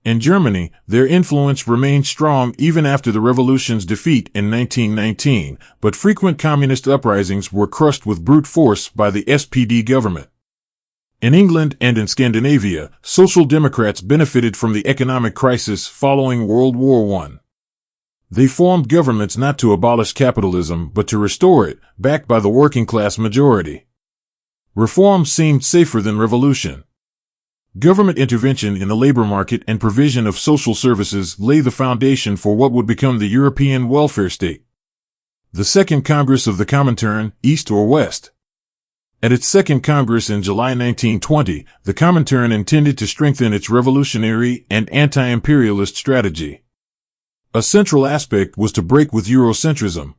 Speaker 1: In Germany, their influence remained strong even after the revolution's defeat in 1919, but frequent communist uprisings were crushed with brute force by the SPD government. In England and in Scandinavia, Social Democrats benefited from the economic crisis following World War I. They formed governments not to abolish capitalism but to restore it, backed by the working-class majority. Reform seemed safer than revolution. Government intervention in the labor market and provision of social services lay the foundation for what would become the European welfare state. The Second Congress of the Comintern, East or West. At its second Congress in July 1920, the Comintern intended to strengthen its revolutionary and anti-imperialist strategy. A central aspect was to break with Eurocentrism.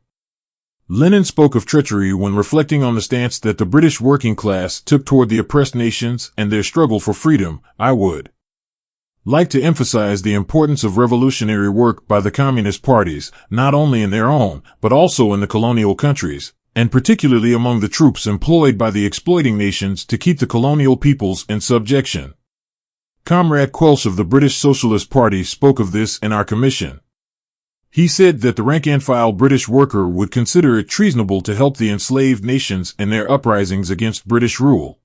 Speaker 1: Lenin spoke of treachery when reflecting on the stance that the British working class took toward the oppressed nations and their struggle for freedom. I would like to emphasize the importance of revolutionary work by the communist parties, not only in their own, but also in the colonial countries, and particularly among the troops employed by the exploiting nations to keep the colonial peoples in subjection. Comrade Quelch of the British Socialist Party spoke of this in our commission. He said that the rank-and-file British worker would consider it treasonable to help the enslaved nations in their uprisings against British rule.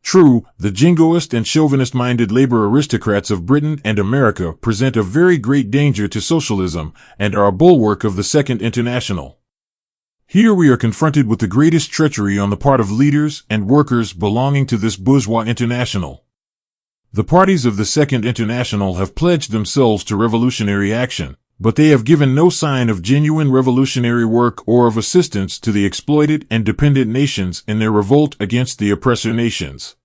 Speaker 1: True, the jingoist and chauvinist-minded labor aristocrats of Britain and America present a very great danger to socialism and are a bulwark of the Second International. Here we are confronted with the greatest treachery on the part of leaders and workers belonging to this bourgeois international. The parties of the Second International have pledged themselves to revolutionary action, but they have given no sign of genuine revolutionary work or of assistance to the exploited and dependent nations in their revolt against the oppressor nations.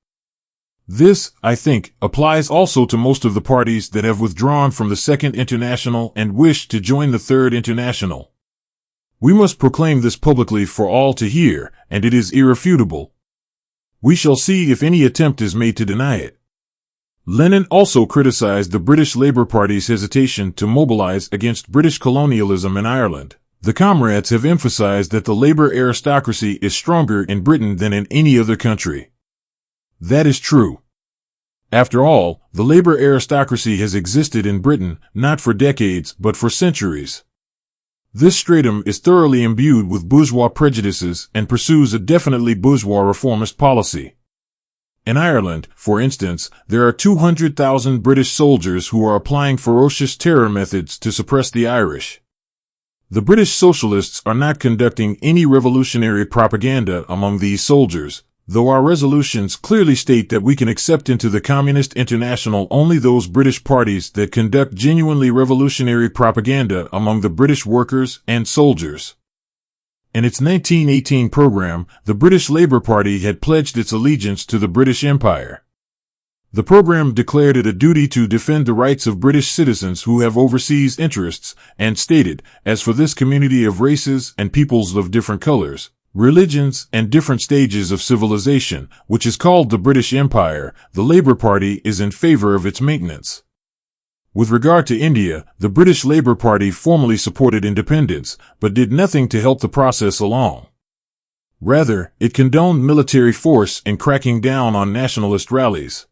Speaker 1: This, I think, applies also to most of the parties that have withdrawn from the Second International and wish to join the Third International. We must proclaim this publicly for all to hear, and it is irrefutable. We shall see if any attempt is made to deny it. Lenin also criticized the British Labour Party's hesitation to mobilize against British colonialism in Ireland. The comrades have emphasized that the labour aristocracy is stronger in Britain than in any other country. That is true. After all, the labour aristocracy has existed in Britain, not for decades, but for centuries. This stratum is thoroughly imbued with bourgeois prejudices and pursues a definitely bourgeois reformist policy. In Ireland, for instance, there are 200,000 British soldiers who are applying ferocious terror methods to suppress the Irish. The British socialists are not conducting any revolutionary propaganda among these soldiers, though our resolutions clearly state that we can accept into the Communist International only those British parties that conduct genuinely revolutionary propaganda among the British workers and soldiers. In its 1918 program, the British Labour Party had pledged its allegiance to the British Empire. The program declared it a duty to defend the rights of British citizens who have overseas interests, and stated, as for this community of races and peoples of different colors, religions, and different stages of civilization, which is called the British Empire, the Labour Party is in favour of its maintenance. With regard to India, the British Labour Party formally supported independence, but did nothing to help the process along. Rather, it condoned military force in cracking down on nationalist rallies.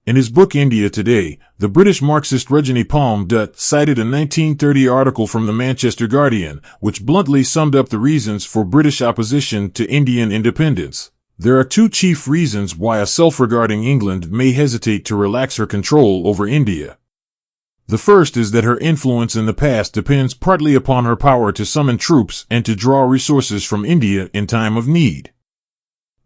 Speaker 1: In his book India Today, the British Marxist Rajani Palm Dutt cited a 1930 article from the Manchester Guardian, which bluntly summed up the reasons for British opposition to Indian independence. There are two chief reasons why a self-regarding England may hesitate to relax her control over India. The first is that her influence in the past depends partly upon her power to summon troops and to draw resources from India in time of need.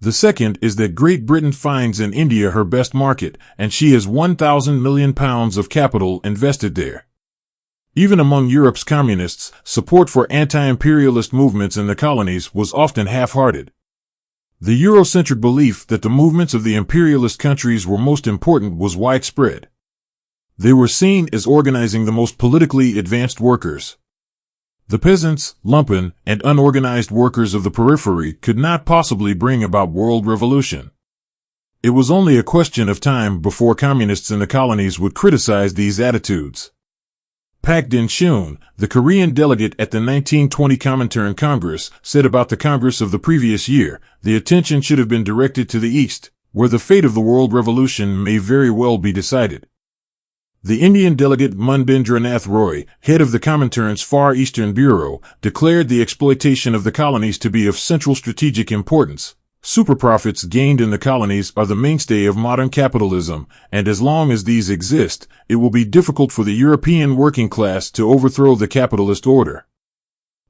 Speaker 1: The second is that Great Britain finds in India her best market, and she has £1,000 million of capital invested there. Even among Europe's communists, support for anti-imperialist movements in the colonies was often half-hearted. The Eurocentric belief that the movements of the imperialist countries were most important was widespread. They were seen as organizing the most politically advanced workers. The peasants, lumpen, and unorganized workers of the periphery could not possibly bring about world revolution. It was only a question of time before communists in the colonies would criticize these attitudes. Pak Din-shun, the Korean delegate at the 1920 Comintern Congress, said about the Congress of the previous year, the attention should have been directed to the East, where the fate of the world revolution may very well be decided. The Indian delegate Munbindranath Roy, head of the Comintern's Far Eastern Bureau, declared the exploitation of the colonies to be of central strategic importance. Superprofits gained in the colonies are the mainstay of modern capitalism, and as long as these exist, it will be difficult for the European working class to overthrow the capitalist order.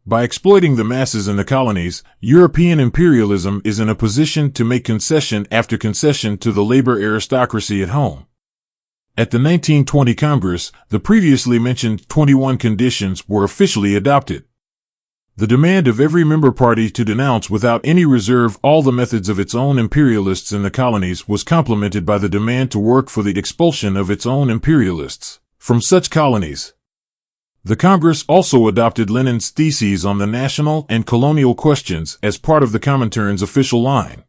Speaker 1: By exploiting the masses in the colonies, European imperialism is in a position to make concession after concession to the labor aristocracy at home. At the 1920 Congress, the previously mentioned 21 conditions were officially adopted. The demand of every member party to denounce without any reserve all the methods of its own imperialists in the colonies was complemented by the demand to work for the expulsion of its own imperialists from such colonies. The Congress also adopted Lenin's theses on the national and colonial questions as part of the Comintern's official line.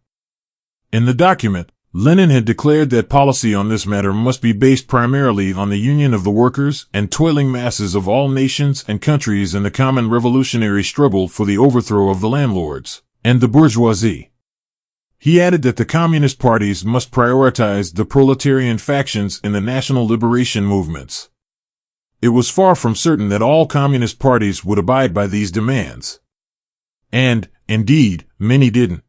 Speaker 1: In the document, Lenin had declared that policy on this matter must be based primarily on the union of the workers and toiling masses of all nations and countries in the common revolutionary struggle for the overthrow of the landlords and the bourgeoisie. He added that the communist parties must prioritize the proletarian factions in the national liberation movements. It was far from certain that all communist parties would abide by these demands. And, indeed, many didn't.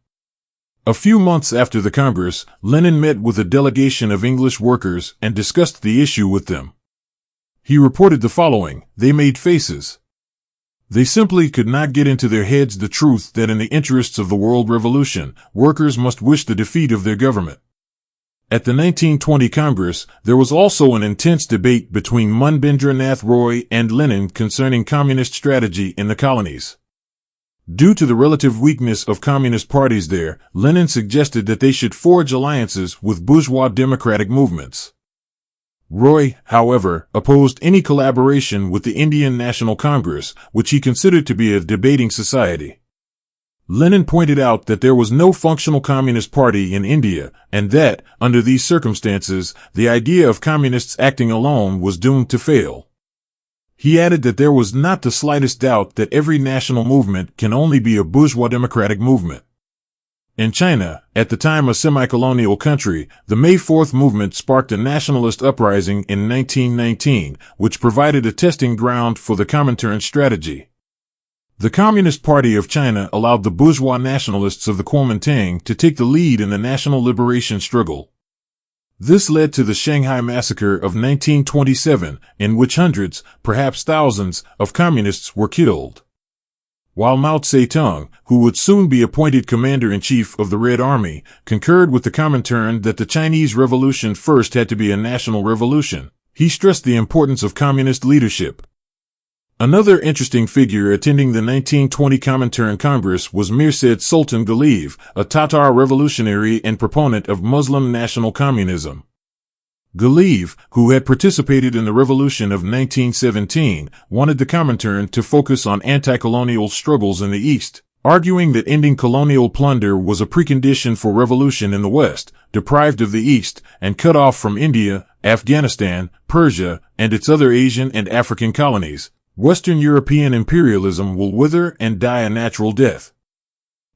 Speaker 1: A few months after the Congress, Lenin met with a delegation of English workers and discussed the issue with them. He reported the following: they made faces. They simply could not get into their heads the truth that in the interests of the world revolution, workers must wish the defeat of their government. At the 1920 Congress, there was also an intense debate between Munbindranath Roy and Lenin concerning communist strategy in the colonies. Due to the relative weakness of communist parties there, Lenin suggested that they should forge alliances with bourgeois democratic movements. Roy, however, opposed any collaboration with the Indian National Congress, which he considered to be a debating society. Lenin pointed out that there was no functional communist party in India, and that, under these circumstances, the idea of communists acting alone was doomed to fail. He added that there was not the slightest doubt that every national movement can only be a bourgeois democratic movement. In China, at the time a semi-colonial country, the May 4th movement sparked a nationalist uprising in 1919, which provided a testing ground for the Comintern strategy. The Communist Party of China allowed the bourgeois nationalists of the Kuomintang to take the lead in the national liberation struggle. This led to the Shanghai Massacre of 1927, in which hundreds, perhaps thousands, of communists were killed. While Mao Zedong, who would soon be appointed commander-in-chief of the Red Army, concurred with the Comintern that the Chinese Revolution first had to be a national revolution, he stressed the importance of communist leadership. Another interesting figure attending the 1920 Comintern Congress was Mirza Sultan Ghalib, a Tatar revolutionary and proponent of Muslim national communism. Ghalib, who had participated in the revolution of 1917, wanted the Comintern to focus on anti-colonial struggles in the East, arguing that ending colonial plunder was a precondition for revolution in the West, deprived of the East, and cut off from India, Afghanistan, Persia, and its other Asian and African colonies. Western European imperialism will wither and die a natural death.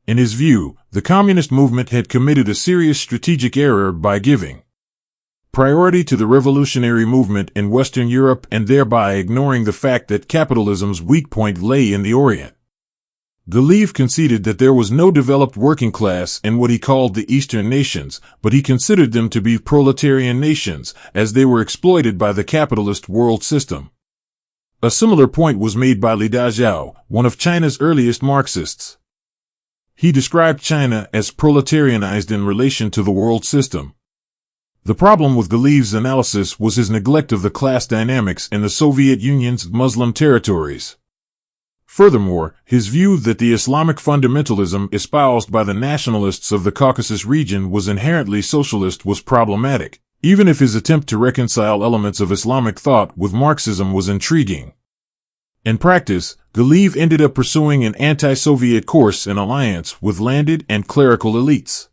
Speaker 1: In his view, the communist movement had committed a serious strategic error by giving priority to the revolutionary movement in Western Europe and thereby ignoring the fact that capitalism's weak point lay in the Orient. Ghalib conceded that there was no developed working class in what he called the Eastern nations, but he considered them to be proletarian nations, as they were exploited by the capitalist world system. A similar point was made by Li Dajiao, one of China's earliest Marxists. He described China as proletarianized in relation to the world system. The problem with Ghalib's analysis was his neglect of the class dynamics in the Soviet Union's Muslim territories. Furthermore, his view that the Islamic fundamentalism espoused by the nationalists of the Caucasus region was inherently socialist was problematic, even if his attempt to reconcile elements of Islamic thought with Marxism was intriguing. In practice, Galeev ended up pursuing an anti-Soviet course in alliance with landed and clerical elites.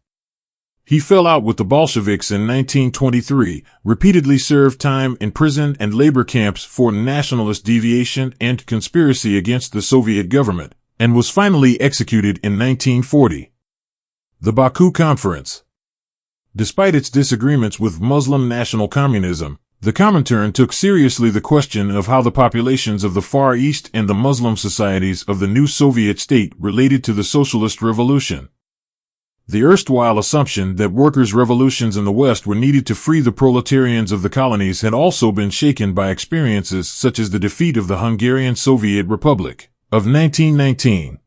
Speaker 1: He fell out with the Bolsheviks in 1923, repeatedly served time in prison and labor camps for nationalist deviation and conspiracy against the Soviet government, and was finally executed in 1940. The Baku Conference. Despite its disagreements with Muslim national communism, the Comintern took seriously the question of how the populations of the Far East and the Muslim societies of the new Soviet state related to the socialist revolution. The erstwhile assumption that workers' revolutions in the West were needed to free the proletarians of the colonies had also been shaken by experiences such as the defeat of the Hungarian Soviet Republic of 1919.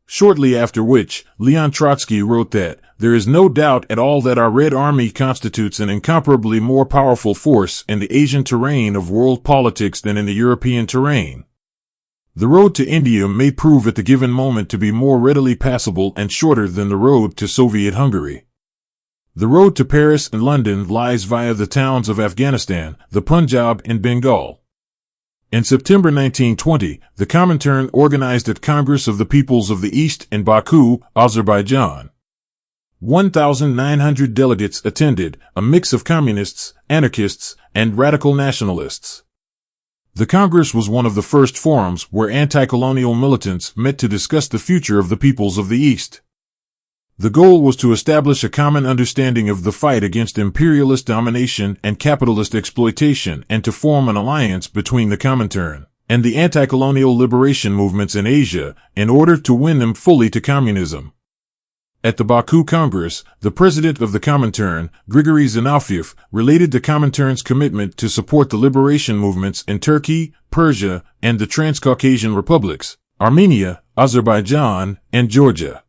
Speaker 1: Shortly after which, Leon Trotsky wrote that, "There is no doubt at all that our Red Army constitutes an incomparably more powerful force in the Asian terrain of world politics than in the European terrain. The road to India may prove at the given moment to be more readily passable and shorter than the road to Soviet Hungary. The road to Paris and London lies via the towns of Afghanistan, the Punjab and Bengal." In September 1920, the Comintern organized a Congress of the Peoples of the East in Baku, Azerbaijan. 1,900 delegates attended, a mix of communists, anarchists, and radical nationalists. The Congress was one of the first forums where anti-colonial militants met to discuss the future of the peoples of the East. The goal was to establish a common understanding of the fight against imperialist domination and capitalist exploitation and to form an alliance between the Comintern and the anti-colonial liberation movements in Asia in order to win them fully to communism. At the Baku Congress, the president of the Comintern, Grigory Zinoviev, related the Comintern's commitment to support the liberation movements in Turkey, Persia, and the Transcaucasian republics, Armenia, Azerbaijan, and Georgia.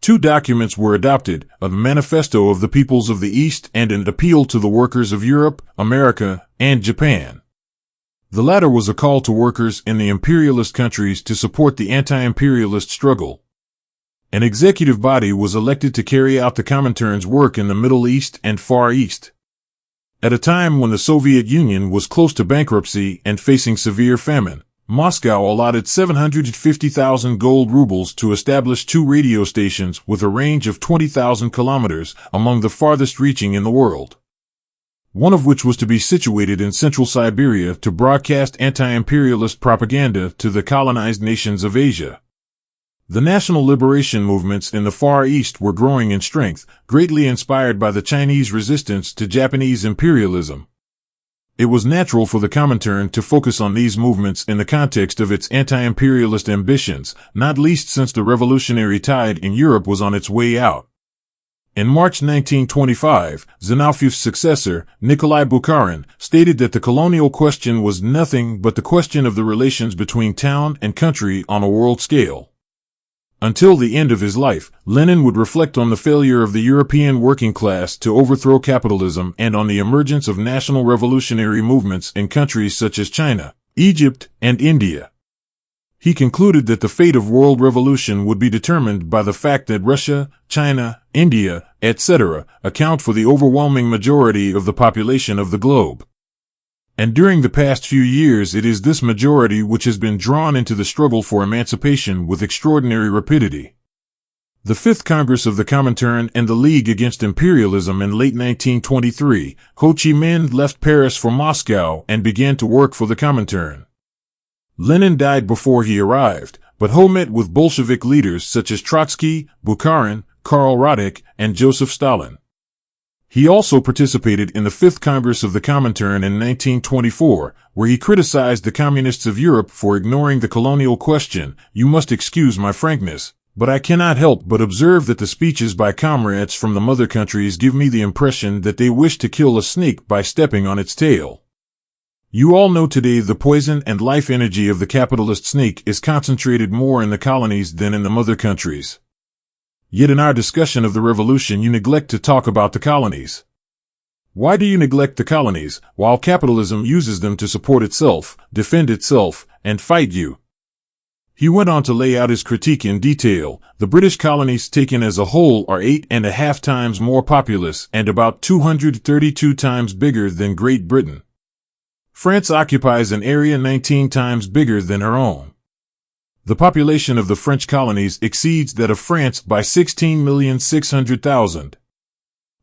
Speaker 1: Two documents were adopted, a manifesto of the peoples of the East and an appeal to the workers of Europe, America, and Japan. The latter was a call to workers in the imperialist countries to support the anti-imperialist struggle. An executive body was elected to carry out the Comintern's work in the Middle East and Far East. At a time when the Soviet Union was close to bankruptcy and facing severe famine, Moscow allotted 750,000 gold rubles to establish two radio stations with a range of 20,000 kilometers, among the farthest reaching in the world. One of which was to be situated in central Siberia to broadcast anti-imperialist propaganda to the colonized nations of Asia. The national liberation movements in the Far East were growing in strength, greatly inspired by the Chinese resistance to Japanese imperialism. It was natural for the Comintern to focus on these movements in the context of its anti-imperialist ambitions, not least since the revolutionary tide in Europe was on its way out. In March 1925, Zinoviev's successor, Nikolai Bukharin, stated that the colonial question was nothing but the question of the relations between town and country on a world scale. Until the end of his life, Lenin would reflect on the failure of the European working class to overthrow capitalism and on the emergence of national revolutionary movements in countries such as China, Egypt, and India. He concluded that the fate of world revolution would be determined by the fact that Russia, China, India, etc., account for the overwhelming majority of the population of the globe. And during the past few years it is this majority which has been drawn into the struggle for emancipation with extraordinary rapidity. The Fifth Congress of the Comintern and the League Against Imperialism in late 1923, Ho Chi Minh left Paris for Moscow and began to work for the Comintern. Lenin died before he arrived, but Ho met with Bolshevik leaders such as Trotsky, Bukharin, Karl Radek, and Joseph Stalin. He also participated in the Fifth Congress of the Comintern in 1924, where he criticized the communists of Europe for ignoring the colonial question. "You must excuse my frankness, but I cannot help but observe that the speeches by comrades from the mother countries give me the impression that they wish to kill a snake by stepping on its tail. You all know today the poison and life energy of the capitalist snake is concentrated more in the colonies than in the mother countries. Yet in our discussion of the revolution you neglect to talk about the colonies. Why do you neglect the colonies, while capitalism uses them to support itself, defend itself, and fight you?" He went on to lay out his critique in detail. The British colonies taken as a whole are 8.5 times more populous and about 232 times bigger than Great Britain. France occupies an area 19 times bigger than her own. The population of the French colonies exceeds that of France by 16,600,000.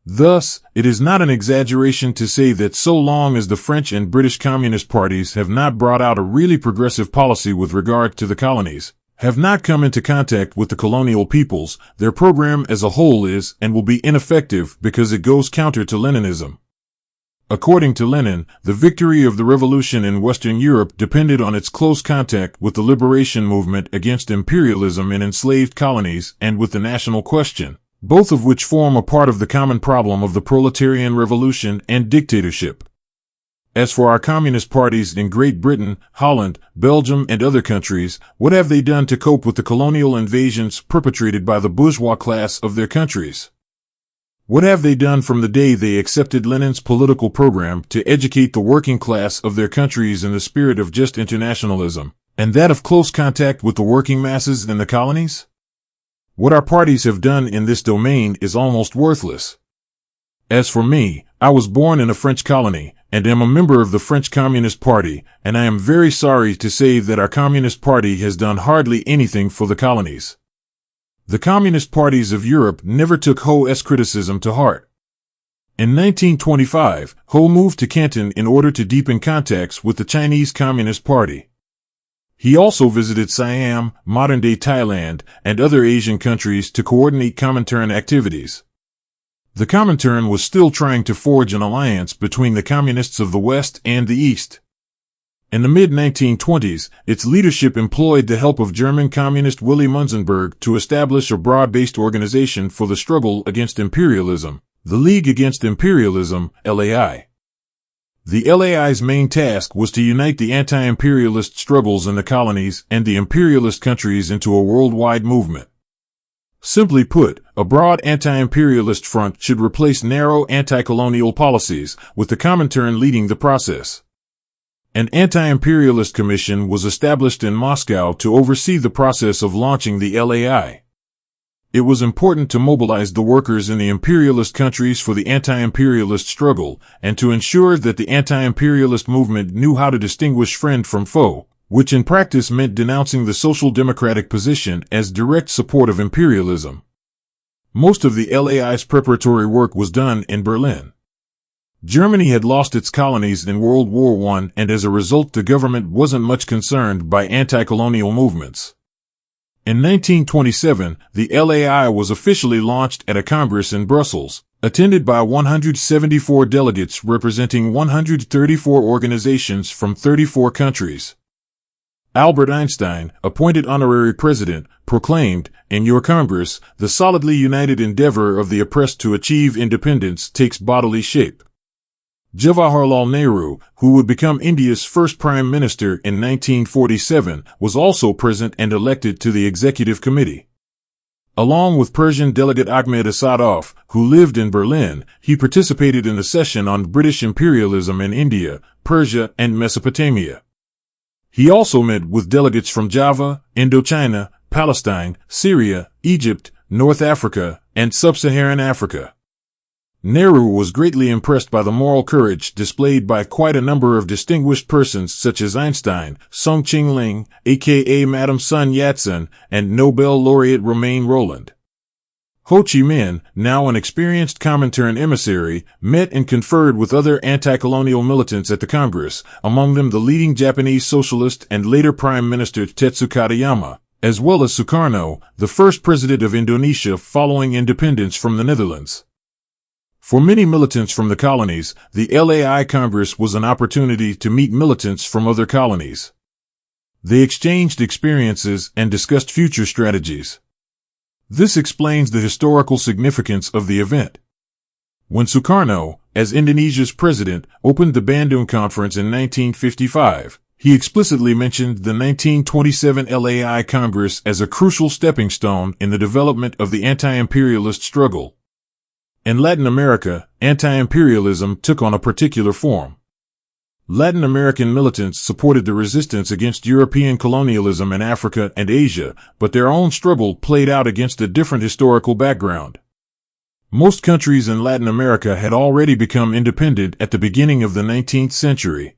Speaker 1: Thus, it is not an exaggeration to say that so long as the French and British Communist parties have not brought out a really progressive policy with regard to the colonies, have not come into contact with the colonial peoples, their program as a whole is and will be ineffective because it goes counter to Leninism. According to Lenin, the victory of the revolution in Western Europe depended on its close contact with the liberation movement against imperialism in enslaved colonies and with the national question, both of which form a part of the common problem of the proletarian revolution and dictatorship. As for our communist parties in Great Britain, Holland, Belgium, and other countries, what have they done to cope with the colonial invasions perpetrated by the bourgeois class of their countries? What have they done from the day they accepted Lenin's political program to educate the working class of their countries in the spirit of just internationalism, and that of close contact with the working masses in the colonies? What our parties have done in this domain is almost worthless. As for me, I was born in a French colony, and am a member of the French Communist Party, and I am very sorry to say that our Communist Party has done hardly anything for the colonies. The Communist parties of Europe never took Ho's criticism to heart. In 1925, Ho moved to Canton in order to deepen contacts with the Chinese Communist Party. He also visited Siam, modern-day Thailand, and other Asian countries to coordinate Comintern activities. The Comintern was still trying to forge an alliance between the communists of the West and the East. In the mid-1920s, its leadership employed the help of German communist Willy Munzenberg to establish a broad-based organization for the struggle against imperialism, the League Against Imperialism, LAI. The LAI's main task was to unite the anti-imperialist struggles in the colonies and the imperialist countries into a worldwide movement. Simply put, a broad anti-imperialist front should replace narrow anti-colonial policies, with the Comintern leading the process. An anti-imperialist commission was established in Moscow to oversee the process of launching the LAI. It was important to mobilize the workers in the imperialist countries for the anti-imperialist struggle, and to ensure that the anti-imperialist movement knew how to distinguish friend from foe, which in practice meant denouncing the social democratic position as direct support of imperialism. Most of the LAI's preparatory work was done in Berlin. Germany had lost its colonies in World War I, and as a result the government wasn't much concerned by anti-colonial movements. In 1927, the LAI was officially launched at a congress in Brussels, attended by 174 delegates representing 134 organizations from 34 countries. Albert Einstein, appointed honorary president, proclaimed, "In your Congress, the solidly united endeavor of the oppressed to achieve independence takes bodily shape." Jawaharlal Nehru, who would become India's first prime minister in 1947, was also present and elected to the executive committee. Along with Persian delegate Ahmed Asadov, who lived in Berlin, he participated in the session on British imperialism in India, Persia, and Mesopotamia. He also met with delegates from Java, Indochina, Palestine, Syria, Egypt, North Africa, and Sub-Saharan Africa. Nehru was greatly impressed by the moral courage displayed by quite a number of distinguished persons such as Einstein, Song Ching-ling, aka Madame Sun Yat-sen, and Nobel laureate Romain Rolland. Ho Chi Minh, now an experienced Comintern emissary, met and conferred with other anti-colonial militants at the Congress, among them the leading Japanese socialist and later Prime Minister Tetsu Katayama, as well as Sukarno, the first president of Indonesia following independence from the Netherlands. For many militants from the colonies, the LAI Congress was an opportunity to meet militants from other colonies. They exchanged experiences and discussed future strategies. This explains the historical significance of the event. When Sukarno, as Indonesia's president, opened the Bandung Conference in 1955, he explicitly mentioned the 1927 LAI Congress as a crucial stepping stone in the development of the anti-imperialist struggle. In Latin America, anti-imperialism took on a particular form. Latin American militants supported the resistance against European colonialism in Africa and Asia, but their own struggle played out against a different historical background. Most countries in Latin America had already become independent at the beginning of the 19th century.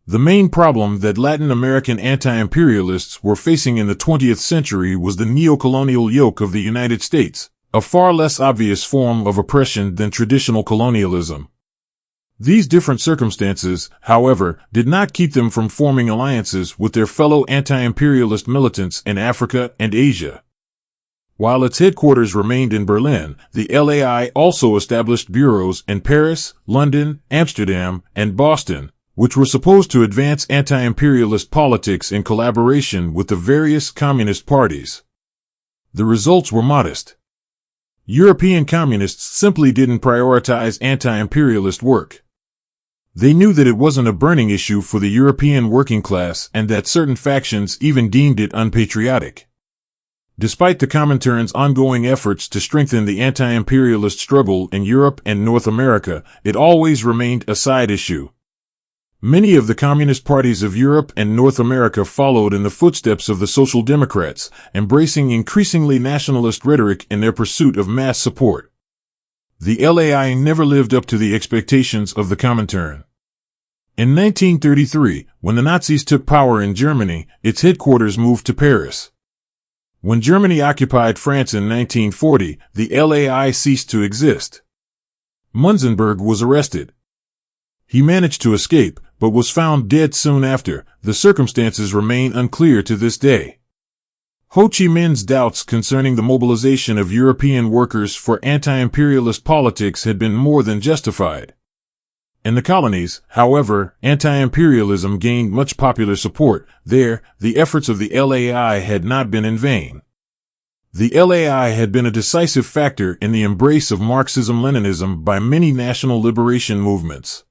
Speaker 1: The main problem that Latin American anti-imperialists were facing in the 20th century was the neocolonial yoke of the United States, a far less obvious form of oppression than traditional colonialism. These different circumstances, however, did not keep them from forming alliances with their fellow anti-imperialist militants in Africa and Asia. While its headquarters remained in Berlin, the LAI also established bureaus in Paris, London, Amsterdam, and Boston, which were supposed to advance anti-imperialist politics in collaboration with the various communist parties. The results were modest. European communists simply didn't prioritize anti-imperialist work. They knew that it wasn't a burning issue for the European working class and that certain factions even deemed it unpatriotic. Despite the Comintern's ongoing efforts to strengthen the anti-imperialist struggle in Europe and North America, it always remained a side issue. Many of the communist parties of Europe and North America followed in the footsteps of the Social Democrats, embracing increasingly nationalist rhetoric in their pursuit of mass support. The LAI never lived up to the expectations of the Comintern. In 1933, when the Nazis took power in Germany, its headquarters moved to Paris. When Germany occupied France in 1940, the LAI ceased to exist. Munzenberg was arrested. He managed to escape, but was found dead soon after. The circumstances remain unclear to this day. Ho Chi Minh's doubts concerning the mobilization of European workers for anti-imperialist politics had been more than justified. In the colonies, however, anti-imperialism gained much popular support. There, the efforts of the LAI had not been in vain. The LAI had been a decisive factor in the embrace of Marxism-Leninism by many national liberation movements.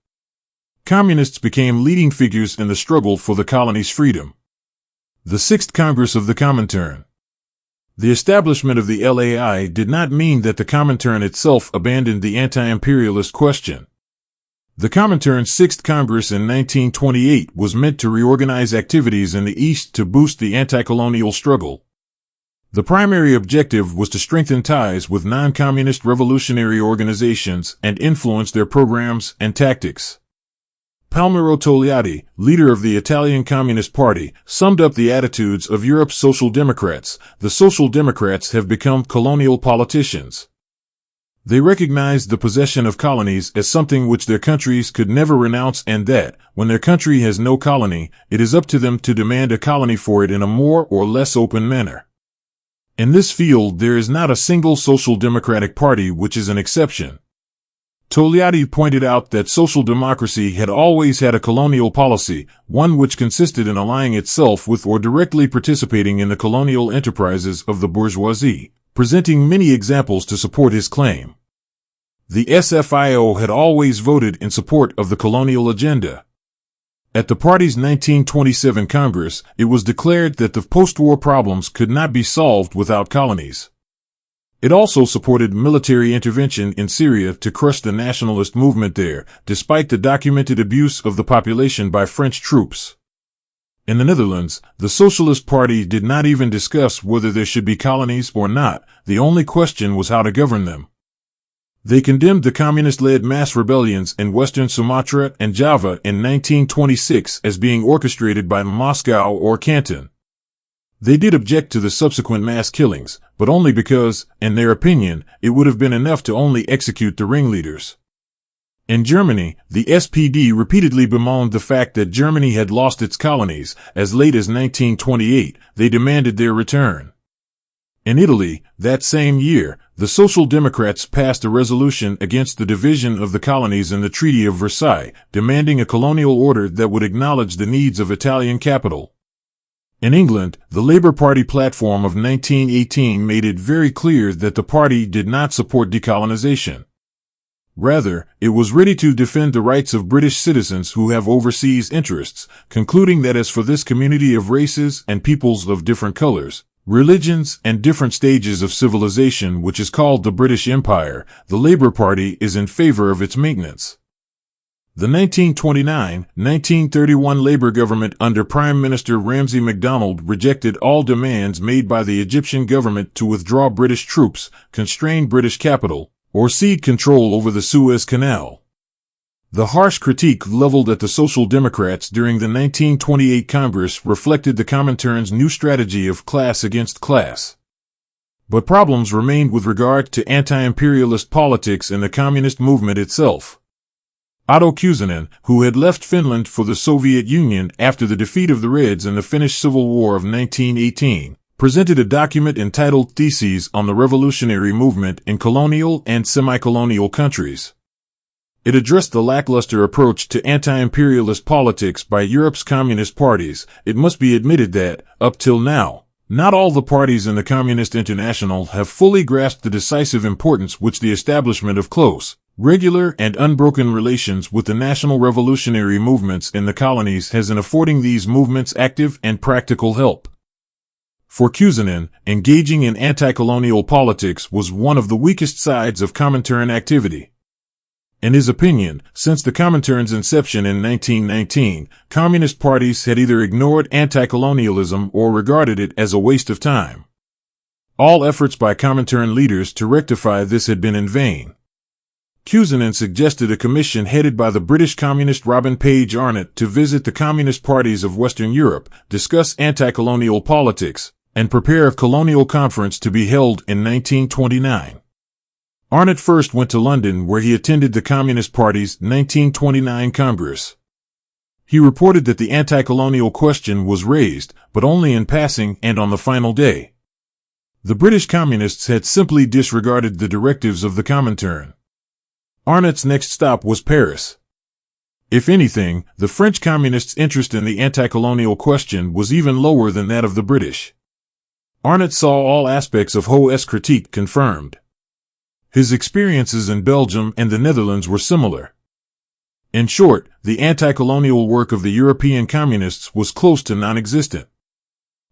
Speaker 1: Communists became leading figures in the struggle for the colony's freedom. The Sixth Congress of the Comintern. The establishment of the LAI did not mean that the Comintern itself abandoned the anti-imperialist question. The Comintern's Sixth Congress in 1928 was meant to reorganize activities in the East to boost the anti-colonial struggle. The primary objective was to strengthen ties with non-communist revolutionary organizations and influence their programs and tactics. Palmiro Togliatti, leader of the Italian Communist Party, summed up the attitudes of Europe's Social Democrats. The Social Democrats have become colonial politicians. They recognized the possession of colonies as something which their countries could never renounce, and that, when their country has no colony, it is up to them to demand a colony for it in a more or less open manner. In this field there is not a single social democratic party which is an exception. Togliatti pointed out that social democracy had always had a colonial policy, one which consisted in allying itself with or directly participating in the colonial enterprises of the bourgeoisie, presenting many examples to support his claim. The SFIO had always voted in support of the colonial agenda. At the party's 1927 Congress, it was declared that the post-war problems could not be solved without colonies. It also supported military intervention in Syria to crush the nationalist movement there, despite the documented abuse of the population by French troops. In the Netherlands, the Socialist Party did not even discuss whether there should be colonies or not. The only question was how to govern them. They condemned the communist-led mass rebellions in Western Sumatra and Java in 1926 as being orchestrated by Moscow or Canton. They did object to the subsequent mass killings, but only because, in their opinion, it would have been enough to only execute the ringleaders. In Germany, the SPD repeatedly bemoaned the fact that Germany had lost its colonies. As late as 1928, they demanded their return. In Italy, that same year, the Social Democrats passed a resolution against the division of the colonies in the Treaty of Versailles, demanding a colonial order that would acknowledge the needs of Italian capital. In England, the Labour Party platform of 1918 made it very clear that the party did not support decolonization. Rather, it was ready to defend the rights of British citizens who have overseas interests, concluding that as for this community of races and peoples of different colors, religions, and different stages of civilization which is called the British Empire, the Labour Party is in favor of its maintenance. The 1929-1931 Labour government under Prime Minister Ramsay MacDonald rejected all demands made by the Egyptian government to withdraw British troops, constrain British capital, or cede control over the Suez Canal. The harsh critique leveled at the Social Democrats during the 1928 Congress reflected the Comintern's new strategy of class against class. But problems remained with regard to anti-imperialist politics and the communist movement itself. Otto Kuusinen, who had left Finland for the Soviet Union after the defeat of the Reds in the Finnish Civil War of 1918, presented a document entitled Theses on the Revolutionary Movement in Colonial and Semi-Colonial Countries. It addressed the lackluster approach to anti-imperialist politics by Europe's communist parties. It must be admitted that, up till now, not all the parties in the Communist International have fully grasped the decisive importance which the establishment of close, regular, and unbroken relations with the national revolutionary movements in the colonies has in affording these movements active and practical help. For Kuusinen, engaging in anti-colonial politics was one of the weakest sides of Comintern activity. In his opinion, since the Comintern's inception in 1919, communist parties had either ignored anti-colonialism or regarded it as a waste of time. All efforts by Comintern leaders to rectify this had been in vain. Kuusinen suggested a commission headed by the British communist Robin Page Arnott to visit the communist parties of Western Europe, discuss anti-colonial politics, and prepare a colonial conference to be held in 1929. Arnott first went to London, where he attended the Communist Party's 1929 Congress. He reported that the anti-colonial question was raised, but only in passing and on the final day. The British communists had simply disregarded the directives of the Comintern. Arnott's next stop was Paris. If anything, the French communists' interest in the anti-colonial question was even lower than that of the British. Arnott saw all aspects of Ho's critique confirmed. His experiences in Belgium and the Netherlands were similar. In short, the anti-colonial work of the European communists was close to non-existent.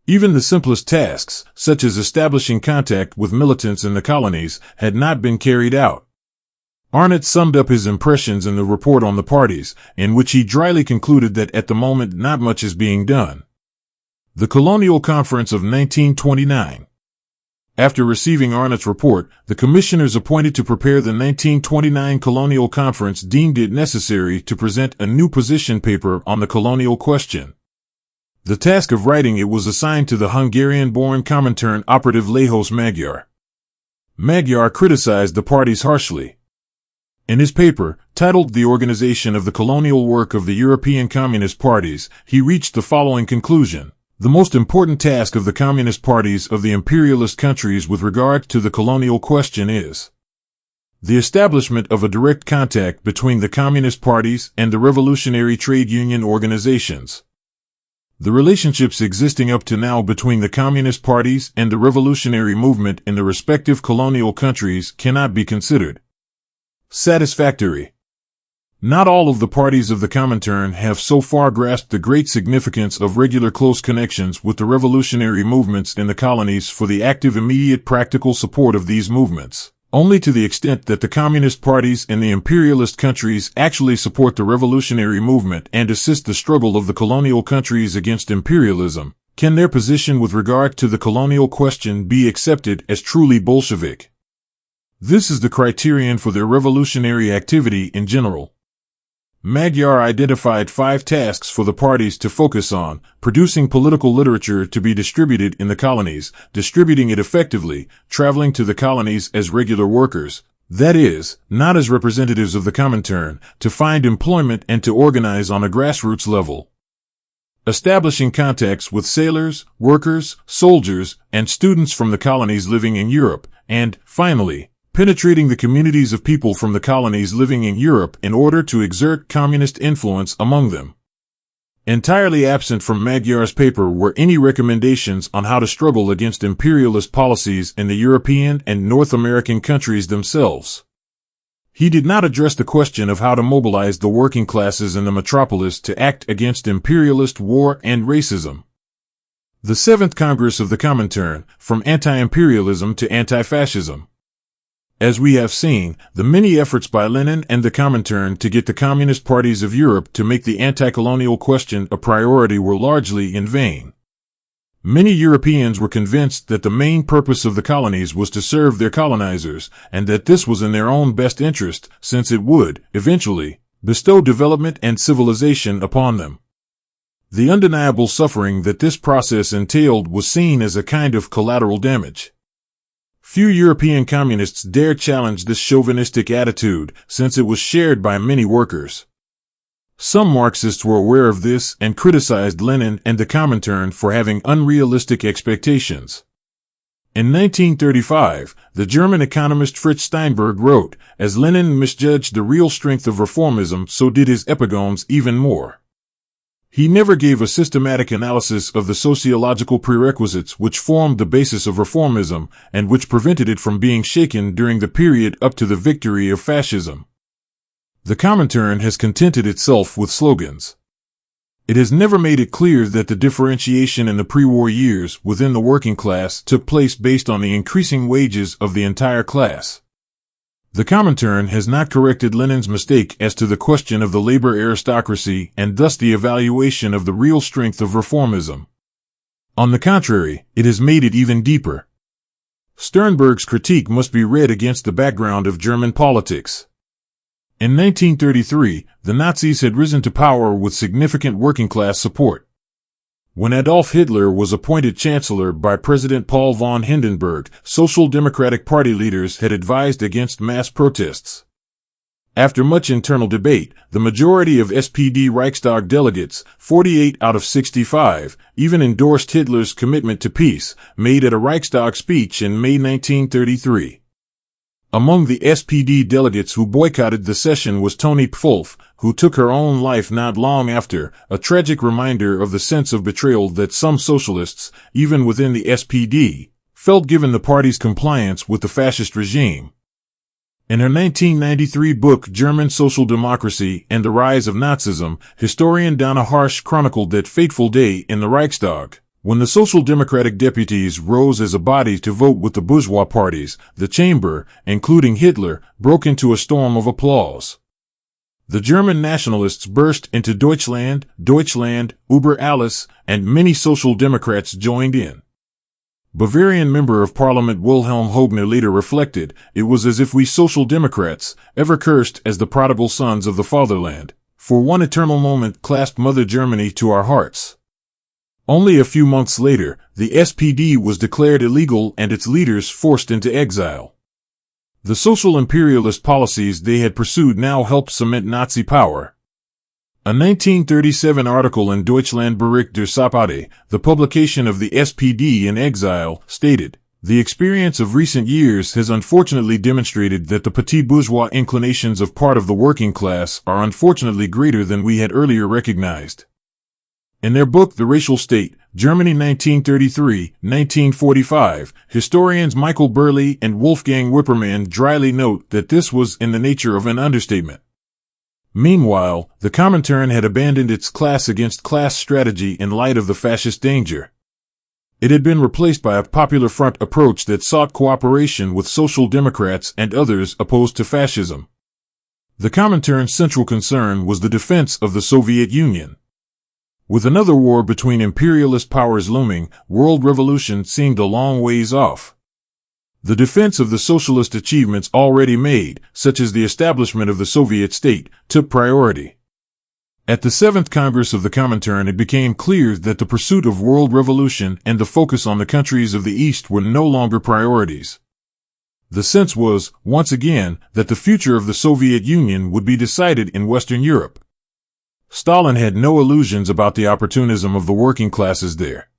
Speaker 1: Even the simplest tasks, such as establishing contact with militants in the colonies, had not been carried out. Arnott summed up his impressions in the report on the parties, in which he dryly concluded that at the moment not much is being done. The Colonial Conference of 1929. After receiving Arnott's report, the commissioners appointed to prepare the 1929 Colonial Conference deemed it necessary to present a new position paper on the colonial question. The task of writing it was assigned to the Hungarian-born Comintern operative Lajos Magyar. Magyar criticized the parties harshly. In his paper, titled The Organization of the Colonial Work of the European Communist Parties, he reached the following conclusion. The most important task of the communist parties of the imperialist countries with regard to the colonial question is the establishment of a direct contact between the communist parties and the revolutionary trade union organizations. The relationships existing up to now between the communist parties and the revolutionary movement in the respective colonial countries cannot be considered satisfactory. Not all of the parties of the Comintern have so far grasped the great significance of regular close connections with the revolutionary movements in the colonies for the active immediate practical support of these movements. Only to the extent that the communist parties in the imperialist countries actually support the revolutionary movement and assist the struggle of the colonial countries against imperialism, can their position with regard to the colonial question be accepted as truly Bolshevik. This is the criterion for their revolutionary activity in general. Magyar identified 5 tasks for the parties to focus on: producing political literature to be distributed in the colonies, distributing it effectively, traveling to the colonies as regular workers, that is, not as representatives of the Comintern, to find employment and to organize on a grassroots level, establishing contacts with sailors, workers, soldiers, and students from the colonies living in Europe, and, finally, penetrating the communities of people from the colonies living in Europe in order to exert communist influence among them. Entirely absent from Magyar's paper were any recommendations on how to struggle against imperialist policies in the European and North American countries themselves. He did not address the question of how to mobilize the working classes in the metropolis to act against imperialist war and racism. The 7th Congress of the Comintern, from anti-imperialism to anti-fascism. As we have seen, the many efforts by Lenin and the Comintern to get the communist parties of Europe to make the anti-colonial question a priority were largely in vain. Many Europeans were convinced that the main purpose of the colonies was to serve their colonizers, and that this was in their own best interest, since it would, eventually, bestow development and civilization upon them. The undeniable suffering that this process entailed was seen as a kind of collateral damage. Few European communists dared challenge this chauvinistic attitude, since it was shared by many workers. Some Marxists were aware of this and criticized Lenin and the Comintern for having unrealistic expectations. In 1935, the German economist Fritz Steinberg wrote, "As Lenin misjudged the real strength of reformism, so did his epigones even more." He never gave a systematic analysis of the sociological prerequisites which formed the basis of reformism and which prevented it from being shaken during the period up to the victory of fascism. The Comintern has contented itself with slogans. It has never made it clear that the differentiation in the pre-war years within the working class took place based on the increasing wages of the entire class. The Comintern has not corrected Lenin's mistake as to the question of the labor aristocracy and thus the evaluation of the real strength of reformism. On the contrary, it has made it even deeper. Sternberg's critique must be read against the background of German politics. In 1933, the Nazis had risen to power with significant working-class support. When Adolf Hitler was appointed Chancellor by President Paul von Hindenburg, Social Democratic Party leaders had advised against mass protests. After much internal debate, the majority of SPD Reichstag delegates, 48 out of 65, even endorsed Hitler's commitment to peace, made at a Reichstag speech in May 1933. Among the SPD delegates who boycotted the session was Toni Pfulf, who took her own life not long after, a tragic reminder of the sense of betrayal that some socialists, even within the SPD, felt given the party's compliance with the fascist regime. In her 1993 book German Social Democracy and the Rise of Nazism, historian Dana Harsh chronicled that fateful day in the Reichstag, when the Social Democratic deputies rose as a body to vote with the bourgeois parties. The chamber, including Hitler, broke into a storm of applause. The German nationalists burst into Deutschland, Deutschland, über alles, and many Social Democrats joined in. Bavarian Member of Parliament Wilhelm Hogner later reflected, "It was as if we Social Democrats, ever cursed as the prodigal sons of the fatherland, for one eternal moment clasped Mother Germany to our hearts." Only a few months later, the SPD was declared illegal and its leaders forced into exile. The social imperialist policies they had pursued now helped cement Nazi power. A 1937 article in Deutschlandbericht der Sapade, the publication of the SPD in exile, stated, "The experience of recent years has unfortunately demonstrated that the petit bourgeois inclinations of part of the working class are unfortunately greater than we had earlier recognized." In their book The Racial State, Germany 1933-1945, historians Michael Burley and Wolfgang Wippermann dryly note that this was in the nature of an understatement. Meanwhile, the Comintern had abandoned its class-against-class strategy in light of the fascist danger. It had been replaced by a popular front approach that sought cooperation with Social Democrats and others opposed to fascism. The Comintern's central concern was the defense of the Soviet Union. With another war between imperialist powers looming, world revolution seemed a long ways off. The defense of the socialist achievements already made, such as the establishment of the Soviet state, took priority. At the 7th Congress of the Comintern, it became clear that the pursuit of world revolution and the focus on the countries of the East were no longer priorities. The sense was, once again, that the future of the Soviet Union would be decided in Western Europe. Stalin had no illusions about the opportunism of the working classes there.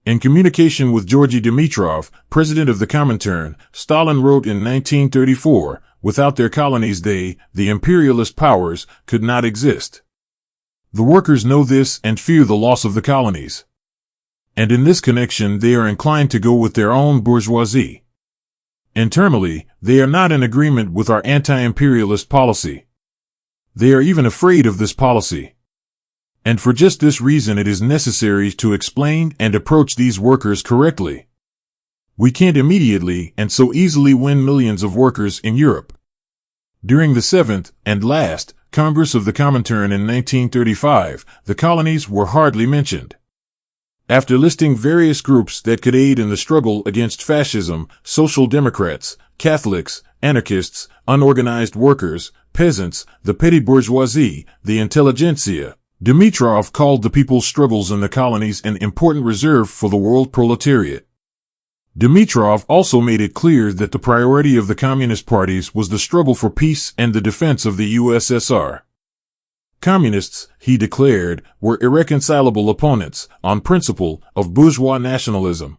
Speaker 1: In communication with Georgy Dimitrov, president of the Comintern, Stalin wrote in 1934, "Without their colonies they, the imperialist powers, could not exist. The workers know this and fear the loss of the colonies. And in this connection they are inclined to go with their own bourgeoisie. Internally, they are not in agreement with our anti-imperialist policy. They are even afraid of this policy. And for just this reason it is necessary to explain and approach these workers correctly. We can't immediately and so easily win millions of workers in Europe." During the 7th, and last, Congress of the Comintern in 1935, the colonies were hardly mentioned. After listing various groups that could aid in the struggle against fascism, Social Democrats, Catholics, anarchists, unorganized workers, peasants, the petty bourgeoisie, the intelligentsia. Dimitrov called the people's struggles in the colonies an important reserve for the world proletariat. Dimitrov also made it clear that the priority of the communist parties was the struggle for peace and the defense of the USSR. Communists, he declared, were irreconcilable opponents, on principle, of bourgeois nationalism.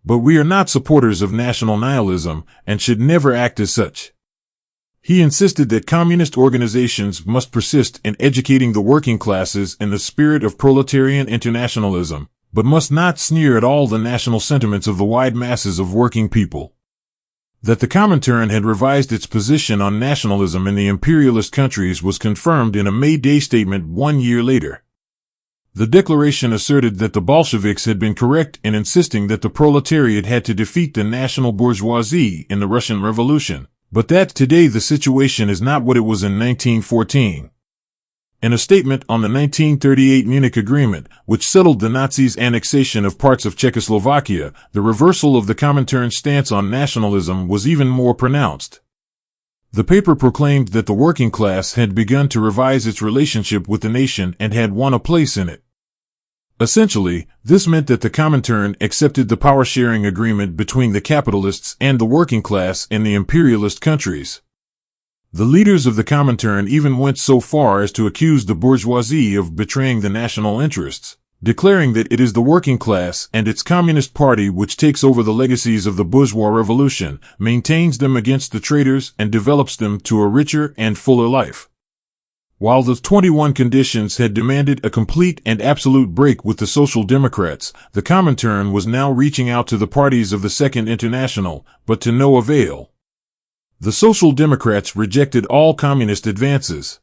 Speaker 1: But we are not supporters of national nihilism, and should never act as such. He insisted that communist organizations must persist in educating the working classes in the spirit of proletarian internationalism, but must not sneer at all the national sentiments of the wide masses of working people. That the Comintern had revised its position on nationalism in the imperialist countries was confirmed in a May Day statement 1 year later. The declaration asserted that the Bolsheviks had been correct in insisting that the proletariat had to defeat the national bourgeoisie in the Russian Revolution, but that today the situation is not what it was in 1914. In a statement on the 1938 Munich Agreement, which settled the Nazis' annexation of parts of Czechoslovakia, the reversal of the Comintern's stance on nationalism was even more pronounced. The paper proclaimed that the working class had begun to revise its relationship with the nation and had won a place in it. Essentially, this meant that the Comintern accepted the power-sharing agreement between the capitalists and the working class in the imperialist countries. The leaders of the Comintern even went so far as to accuse the bourgeoisie of betraying the national interests, declaring that it is the working class and its Communist Party which takes over the legacies of the bourgeois revolution, maintains them against the traitors, and develops them to a richer and fuller life. While the 21 conditions had demanded a complete and absolute break with the Social Democrats, the Comintern was now reaching out to the parties of the Second International, but to no avail. The Social Democrats rejected all communist advances.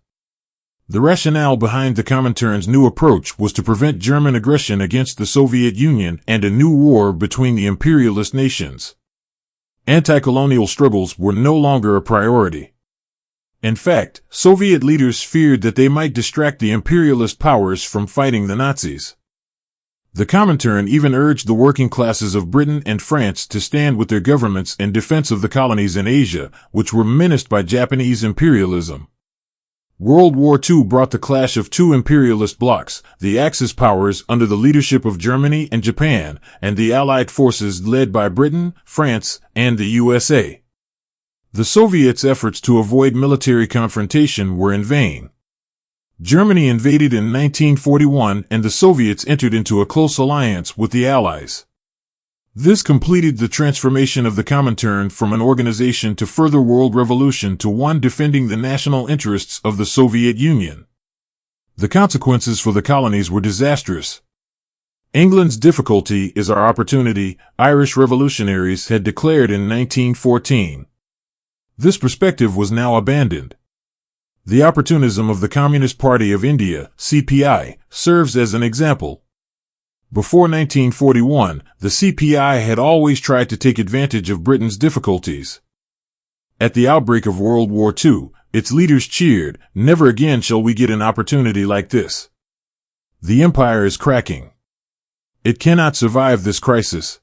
Speaker 1: The rationale behind the Comintern's new approach was to prevent German aggression against the Soviet Union and a new war between the imperialist nations. Anti-colonial struggles were no longer a priority. In fact, Soviet leaders feared that they might distract the imperialist powers from fighting the Nazis. The Comintern even urged the working classes of Britain and France to stand with their governments in defense of the colonies in Asia, which were menaced by Japanese imperialism. World War II brought the clash of two imperialist blocs, the Axis powers under the leadership of Germany and Japan, and the Allied forces led by Britain, France, and the USA. The Soviets' efforts to avoid military confrontation were in vain. Germany invaded in 1941 and the Soviets entered into a close alliance with the Allies. This completed the transformation of the Comintern from an organization to further world revolution to one defending the national interests of the Soviet Union. The consequences for the colonies were disastrous. England's difficulty is our opportunity, Irish revolutionaries had declared in 1914. This perspective was now abandoned. The opportunism of the Communist Party of India, CPI, serves as an example. Before 1941, the CPI had always tried to take advantage of Britain's difficulties. At the outbreak of World War II, its leaders cheered, "Never again shall we get an opportunity like this. The empire is cracking. It cannot survive this crisis."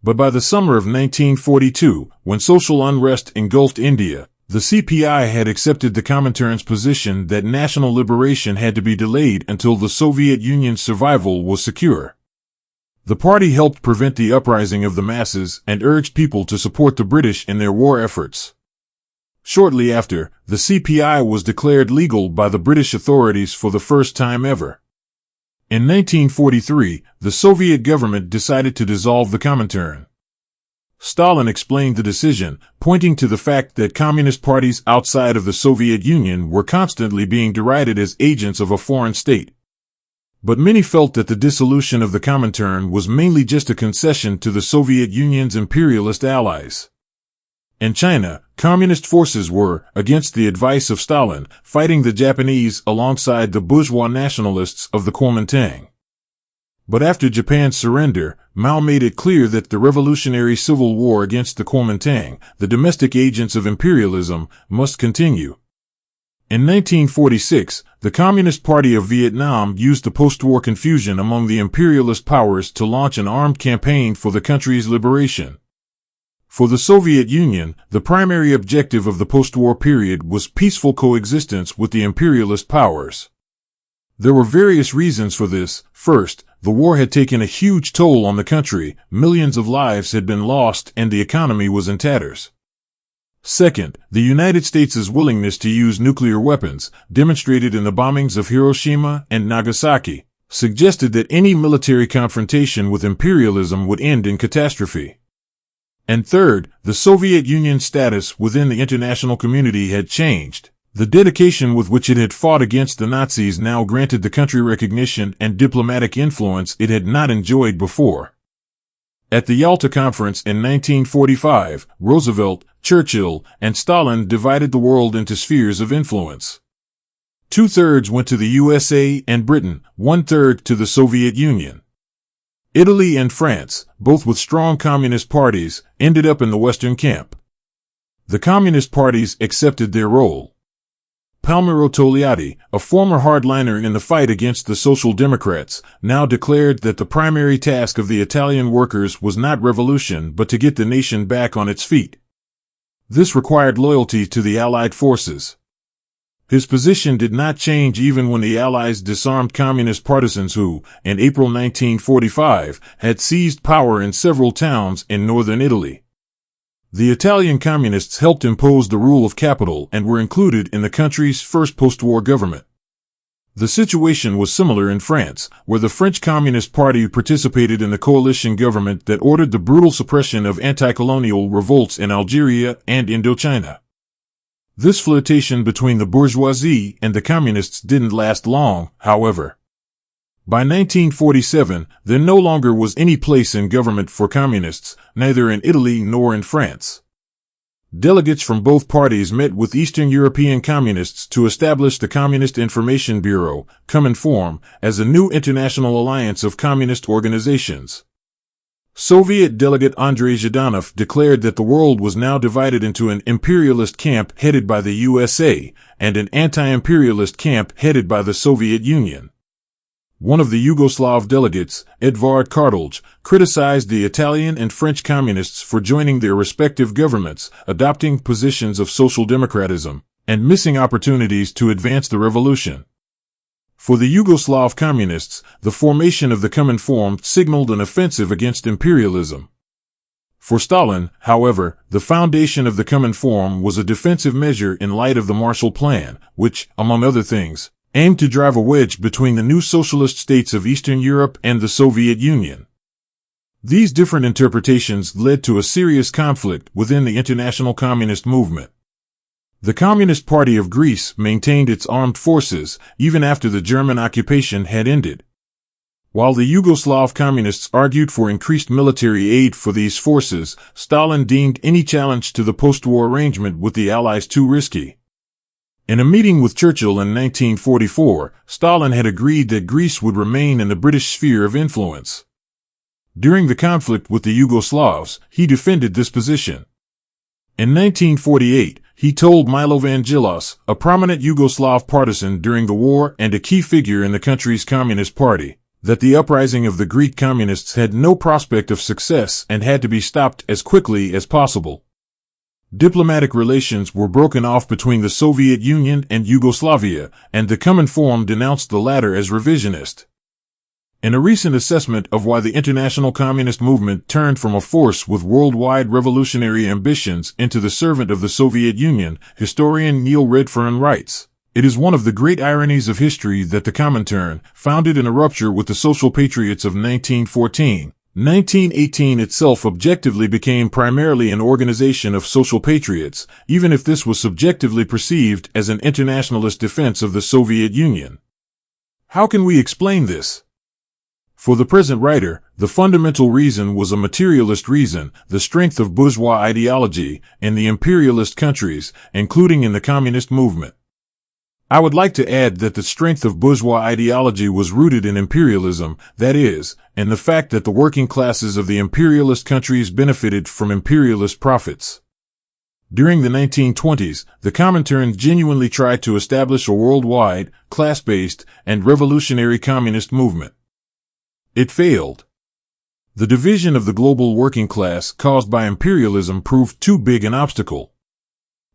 Speaker 1: But by the summer of 1942, when social unrest engulfed India, the CPI had accepted the Comintern's position that national liberation had to be delayed until the Soviet Union's survival was secure. The party helped prevent the uprising of the masses and urged people to support the British in their war efforts. Shortly after, the CPI was declared legal by the British authorities for the first time ever. In 1943, the Soviet government decided to dissolve the Comintern. Stalin explained the decision, pointing to the fact that communist parties outside of the Soviet Union were constantly being derided as agents of a foreign state. But many felt that the dissolution of the Comintern was mainly just a concession to the Soviet Union's imperialist allies. In China, communist forces were, against the advice of Stalin, fighting the Japanese alongside the bourgeois nationalists of the Kuomintang. But after Japan's surrender, Mao made it clear that the revolutionary civil war against the Kuomintang, the domestic agents of imperialism, must continue. In 1946, the Communist Party of Vietnam used the post-war confusion among the imperialist powers to launch an armed campaign for the country's liberation. For the Soviet Union, the primary objective of the post-war period was peaceful coexistence with the imperialist powers. There were various reasons for this. First, the war had taken a huge toll on the country, millions of lives had been lost, and the economy was in tatters. Second, the United States' willingness to use nuclear weapons, demonstrated in the bombings of Hiroshima and Nagasaki, suggested that any military confrontation with imperialism would end in catastrophe. And third, the Soviet Union's status within the international community had changed. The dedication with which it had fought against the Nazis now granted the country recognition and diplomatic influence it had not enjoyed before. At the Yalta Conference in 1945, Roosevelt, Churchill, and Stalin divided the world into spheres of influence. 2/3 went to the USA and Britain, 1/3 to the Soviet Union. Italy and France, both with strong communist parties, ended up in the Western camp. The communist parties accepted their role. Palmiro Togliatti, a former hardliner in the fight against the Social Democrats, now declared that the primary task of the Italian workers was not revolution but to get the nation back on its feet. This required loyalty to the Allied forces. His position did not change even when the Allies disarmed communist partisans who, in April 1945, had seized power in several towns in northern Italy. The Italian communists helped impose the rule of capital and were included in the country's first post-war government. The situation was similar in France, where the French Communist Party participated in the coalition government that ordered the brutal suppression of anti-colonial revolts in Algeria and Indochina. This flirtation between the bourgeoisie and the communists didn't last long, however. By 1947, there no longer was any place in government for communists, neither in Italy nor in France. Delegates from both parties met with Eastern European communists to establish the Communist Information Bureau, Cominform, as a new international alliance of communist organizations. Soviet delegate Andrei Zhdanov declared that the world was now divided into an imperialist camp headed by the USA and an anti-imperialist camp headed by the Soviet Union. One of the Yugoslav delegates, Edvard Kardelj, criticized the Italian and French communists for joining their respective governments, adopting positions of social democratism, and missing opportunities to advance the revolution. For the Yugoslav communists, the formation of the Cominform signaled an offensive against imperialism. For Stalin, however, the foundation of the Cominform was a defensive measure in light of the Marshall Plan, which, among other things, aimed to drive a wedge between the new socialist states of Eastern Europe and the Soviet Union. These different interpretations led to a serious conflict within the international communist movement. The Communist Party of Greece maintained its armed forces even after the German occupation had ended. While the Yugoslav communists argued for increased military aid for these forces, Stalin deemed any challenge to the post-war arrangement with the Allies too risky. In a meeting with Churchill in 1944, Stalin had agreed that Greece would remain in the British sphere of influence. During the conflict with the Yugoslavs, he defended this position. In 1948, he told Milovan Djilas, a prominent Yugoslav partisan during the war and a key figure in the country's Communist Party, that the uprising of the Greek communists had no prospect of success and had to be stopped as quickly as possible. Diplomatic relations were broken off between the Soviet Union and Yugoslavia, and the Cominform denounced the latter as revisionist. In a recent assessment of why the international communist movement turned from a force with worldwide revolutionary ambitions into the servant of the Soviet Union, historian Neil Redfern writes, "It is one of the great ironies of history that the Comintern, founded in a rupture with the social patriots of 1914, 1918 itself objectively became primarily an organization of social patriots, even if this was subjectively perceived as an internationalist defense of the Soviet Union. How can we explain this?" For the present writer, the fundamental reason was a materialist reason, the strength of bourgeois ideology in the imperialist countries, including in the communist movement. I would like to add that the strength of bourgeois ideology was rooted in imperialism, that is, in the fact that the working classes of the imperialist countries benefited from imperialist profits. During the 1920s, the Comintern genuinely tried to establish a worldwide, class-based, and revolutionary communist movement. It failed. The division of the global working class caused by imperialism proved too big an obstacle.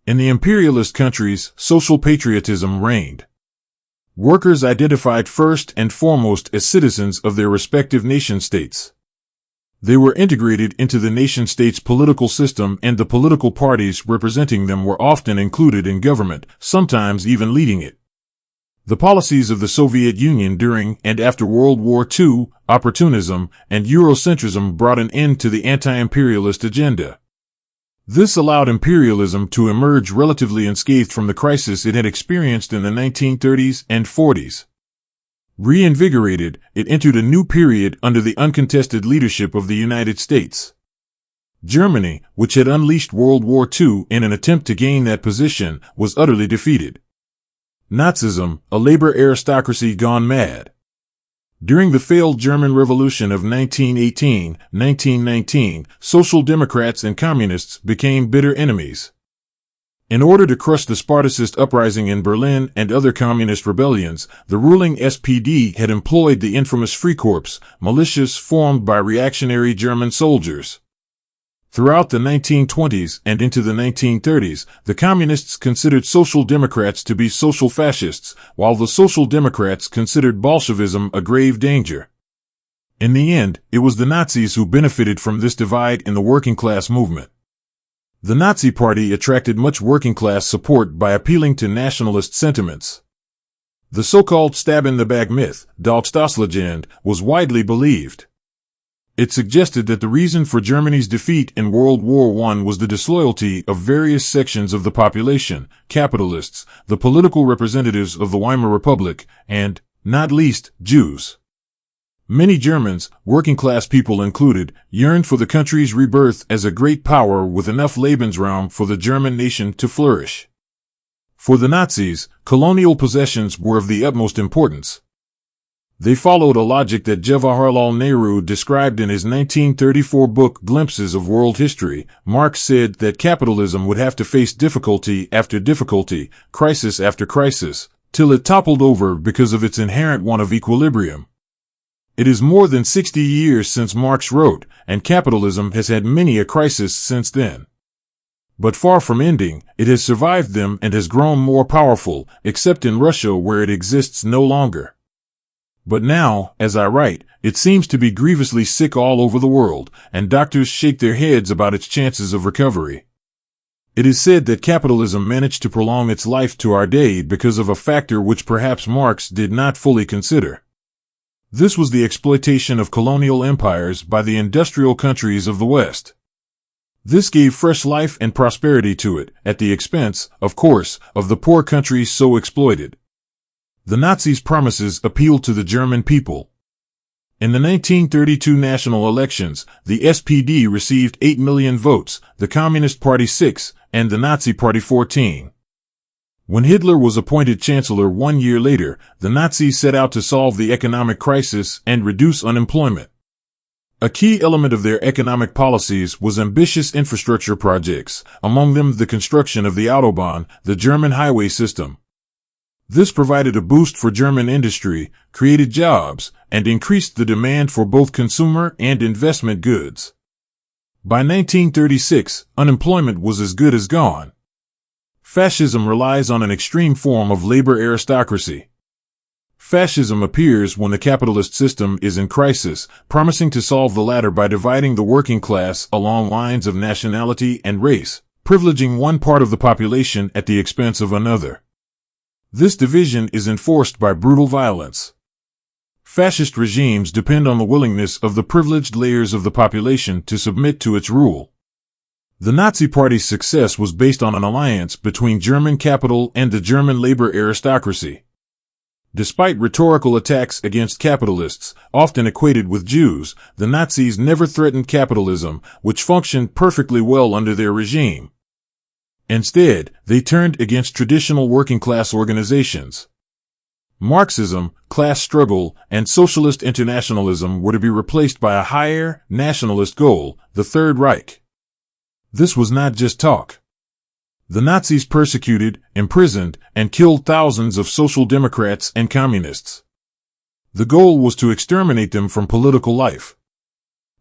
Speaker 1: In the imperialist countries, social patriotism reigned. Workers identified first and foremost as citizens of their respective nation-states. They were integrated into the nation-state's political system, and the political parties representing them were often included in government, sometimes even leading it. The policies of the Soviet Union during and after World War II, opportunism, and Eurocentrism brought an end to the anti-imperialist agenda. This allowed imperialism to emerge relatively unscathed from the crisis it had experienced in the 1930s and 40s. Reinvigorated, it entered a new period under the uncontested leadership of the United States. Germany, which had unleashed World War II in an attempt to gain that position, was utterly defeated. Nazism, a labor aristocracy gone mad. During the failed German Revolution of 1918-1919, Social Democrats and Communists became bitter enemies. In order to crush the Spartacist uprising in Berlin and other communist rebellions, the ruling SPD had employed the infamous Freikorps, militias formed by reactionary German soldiers. Throughout the 1920s and into the 1930s, the Communists considered Social Democrats to be social fascists, while the Social Democrats considered Bolshevism a grave danger. In the end, it was the Nazis who benefited from this divide in the working class movement. The Nazi Party attracted much working class support by appealing to nationalist sentiments. The so-called stab-in-the-back myth, Dolchstoßlegende, was widely believed. It suggested that the reason for Germany's defeat in World War I was the disloyalty of various sections of the population, capitalists, the political representatives of the Weimar Republic, and, not least, Jews. Many Germans, working-class people included, yearned for the country's rebirth as a great power with enough Lebensraum for the German nation to flourish. For the Nazis, colonial possessions were of the utmost importance. They followed a logic that Jawaharlal Nehru described in his 1934 book Glimpses of World History. Marx said that capitalism would have to face difficulty after difficulty, crisis after crisis, till it toppled over because of its inherent want of equilibrium. It is more than 60 years since Marx wrote, and capitalism has had many a crisis since then. But far from ending, it has survived them and has grown more powerful, except in Russia where it exists no longer. But now, as I write, it seems to be grievously sick all over the world, and doctors shake their heads about its chances of recovery. It is said that capitalism managed to prolong its life to our day because of a factor which perhaps Marx did not fully consider. This was the exploitation of colonial empires by the industrial countries of the West. This gave fresh life and prosperity to it, at the expense, of course, of the poor countries so exploited. The Nazis' promises appealed to the German people. In the 1932 national elections, the SPD received 8 million votes, the Communist Party 6, and the Nazi Party 14. When Hitler was appointed Chancellor 1 year later, the Nazis set out to solve the economic crisis and reduce unemployment. A key element of their economic policies was ambitious infrastructure projects, among them the construction of the Autobahn, the German highway system. This provided a boost for German industry, created jobs, and increased the demand for both consumer and investment goods. By 1936, unemployment was as good as gone. Fascism relies on an extreme form of labor aristocracy. Fascism appears when the capitalist system is in crisis, promising to solve the latter by dividing the working class along lines of nationality and race, privileging one part of the population at the expense of another. This division is enforced by brutal violence. Fascist regimes depend on the willingness of the privileged layers of the population to submit to its rule. The Nazi Party's success was based on an alliance between German capital and the German labor aristocracy. Despite rhetorical attacks against capitalists, often equated with Jews, the Nazis never threatened capitalism, which functioned perfectly well under their regime. Instead, they turned against traditional working-class organizations. Marxism, class struggle, and socialist internationalism were to be replaced by a higher, nationalist goal, the Third Reich. This was not just talk. The Nazis persecuted, imprisoned, and killed thousands of social democrats and communists. The goal was to exterminate them from political life.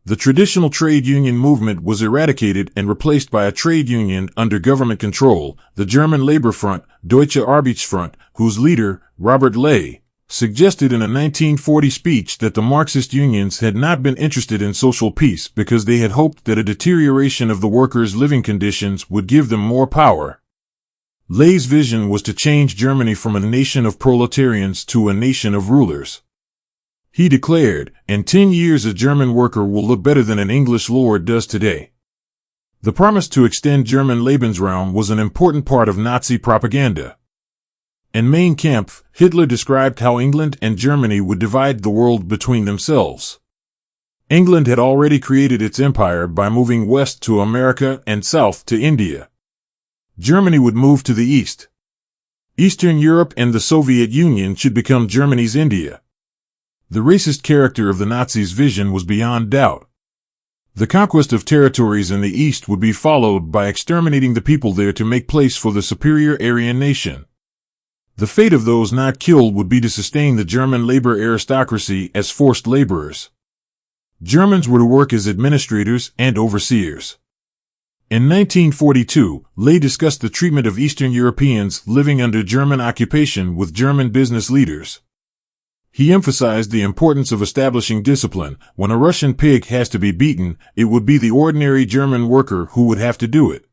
Speaker 1: The traditional trade union movement was eradicated and replaced by a trade union under government control, the German Labor Front, Deutsche Arbeitsfront, whose leader, Robert Ley, suggested in a 1940 speech that the Marxist unions had not been interested in social peace because they had hoped that a deterioration of the workers' living conditions would give them more power. Ley's vision was to change Germany from a nation of proletarians to a nation of rulers. He declared, "In 10 years a German worker will look better than an English lord does today." The promise to extend German Lebensraum was an important part of Nazi propaganda. In Mein Kampf, Hitler described how England and Germany would divide the world between themselves. England had already created its empire by moving west to America and south to India. Germany would move to the east. Eastern Europe and the Soviet Union should become Germany's India. The racist character of the Nazis' vision was beyond doubt. The conquest of territories in the East would be followed by exterminating the people there to make place for the superior Aryan nation. The fate of those not killed would be to sustain the German labor aristocracy as forced laborers. Germans were to work as administrators and overseers. In 1942, Ley discussed the treatment of Eastern Europeans living under German occupation with German business leaders. He emphasized the importance of establishing discipline. When a Russian pig has to be beaten, it would be the ordinary German worker who would have to do it.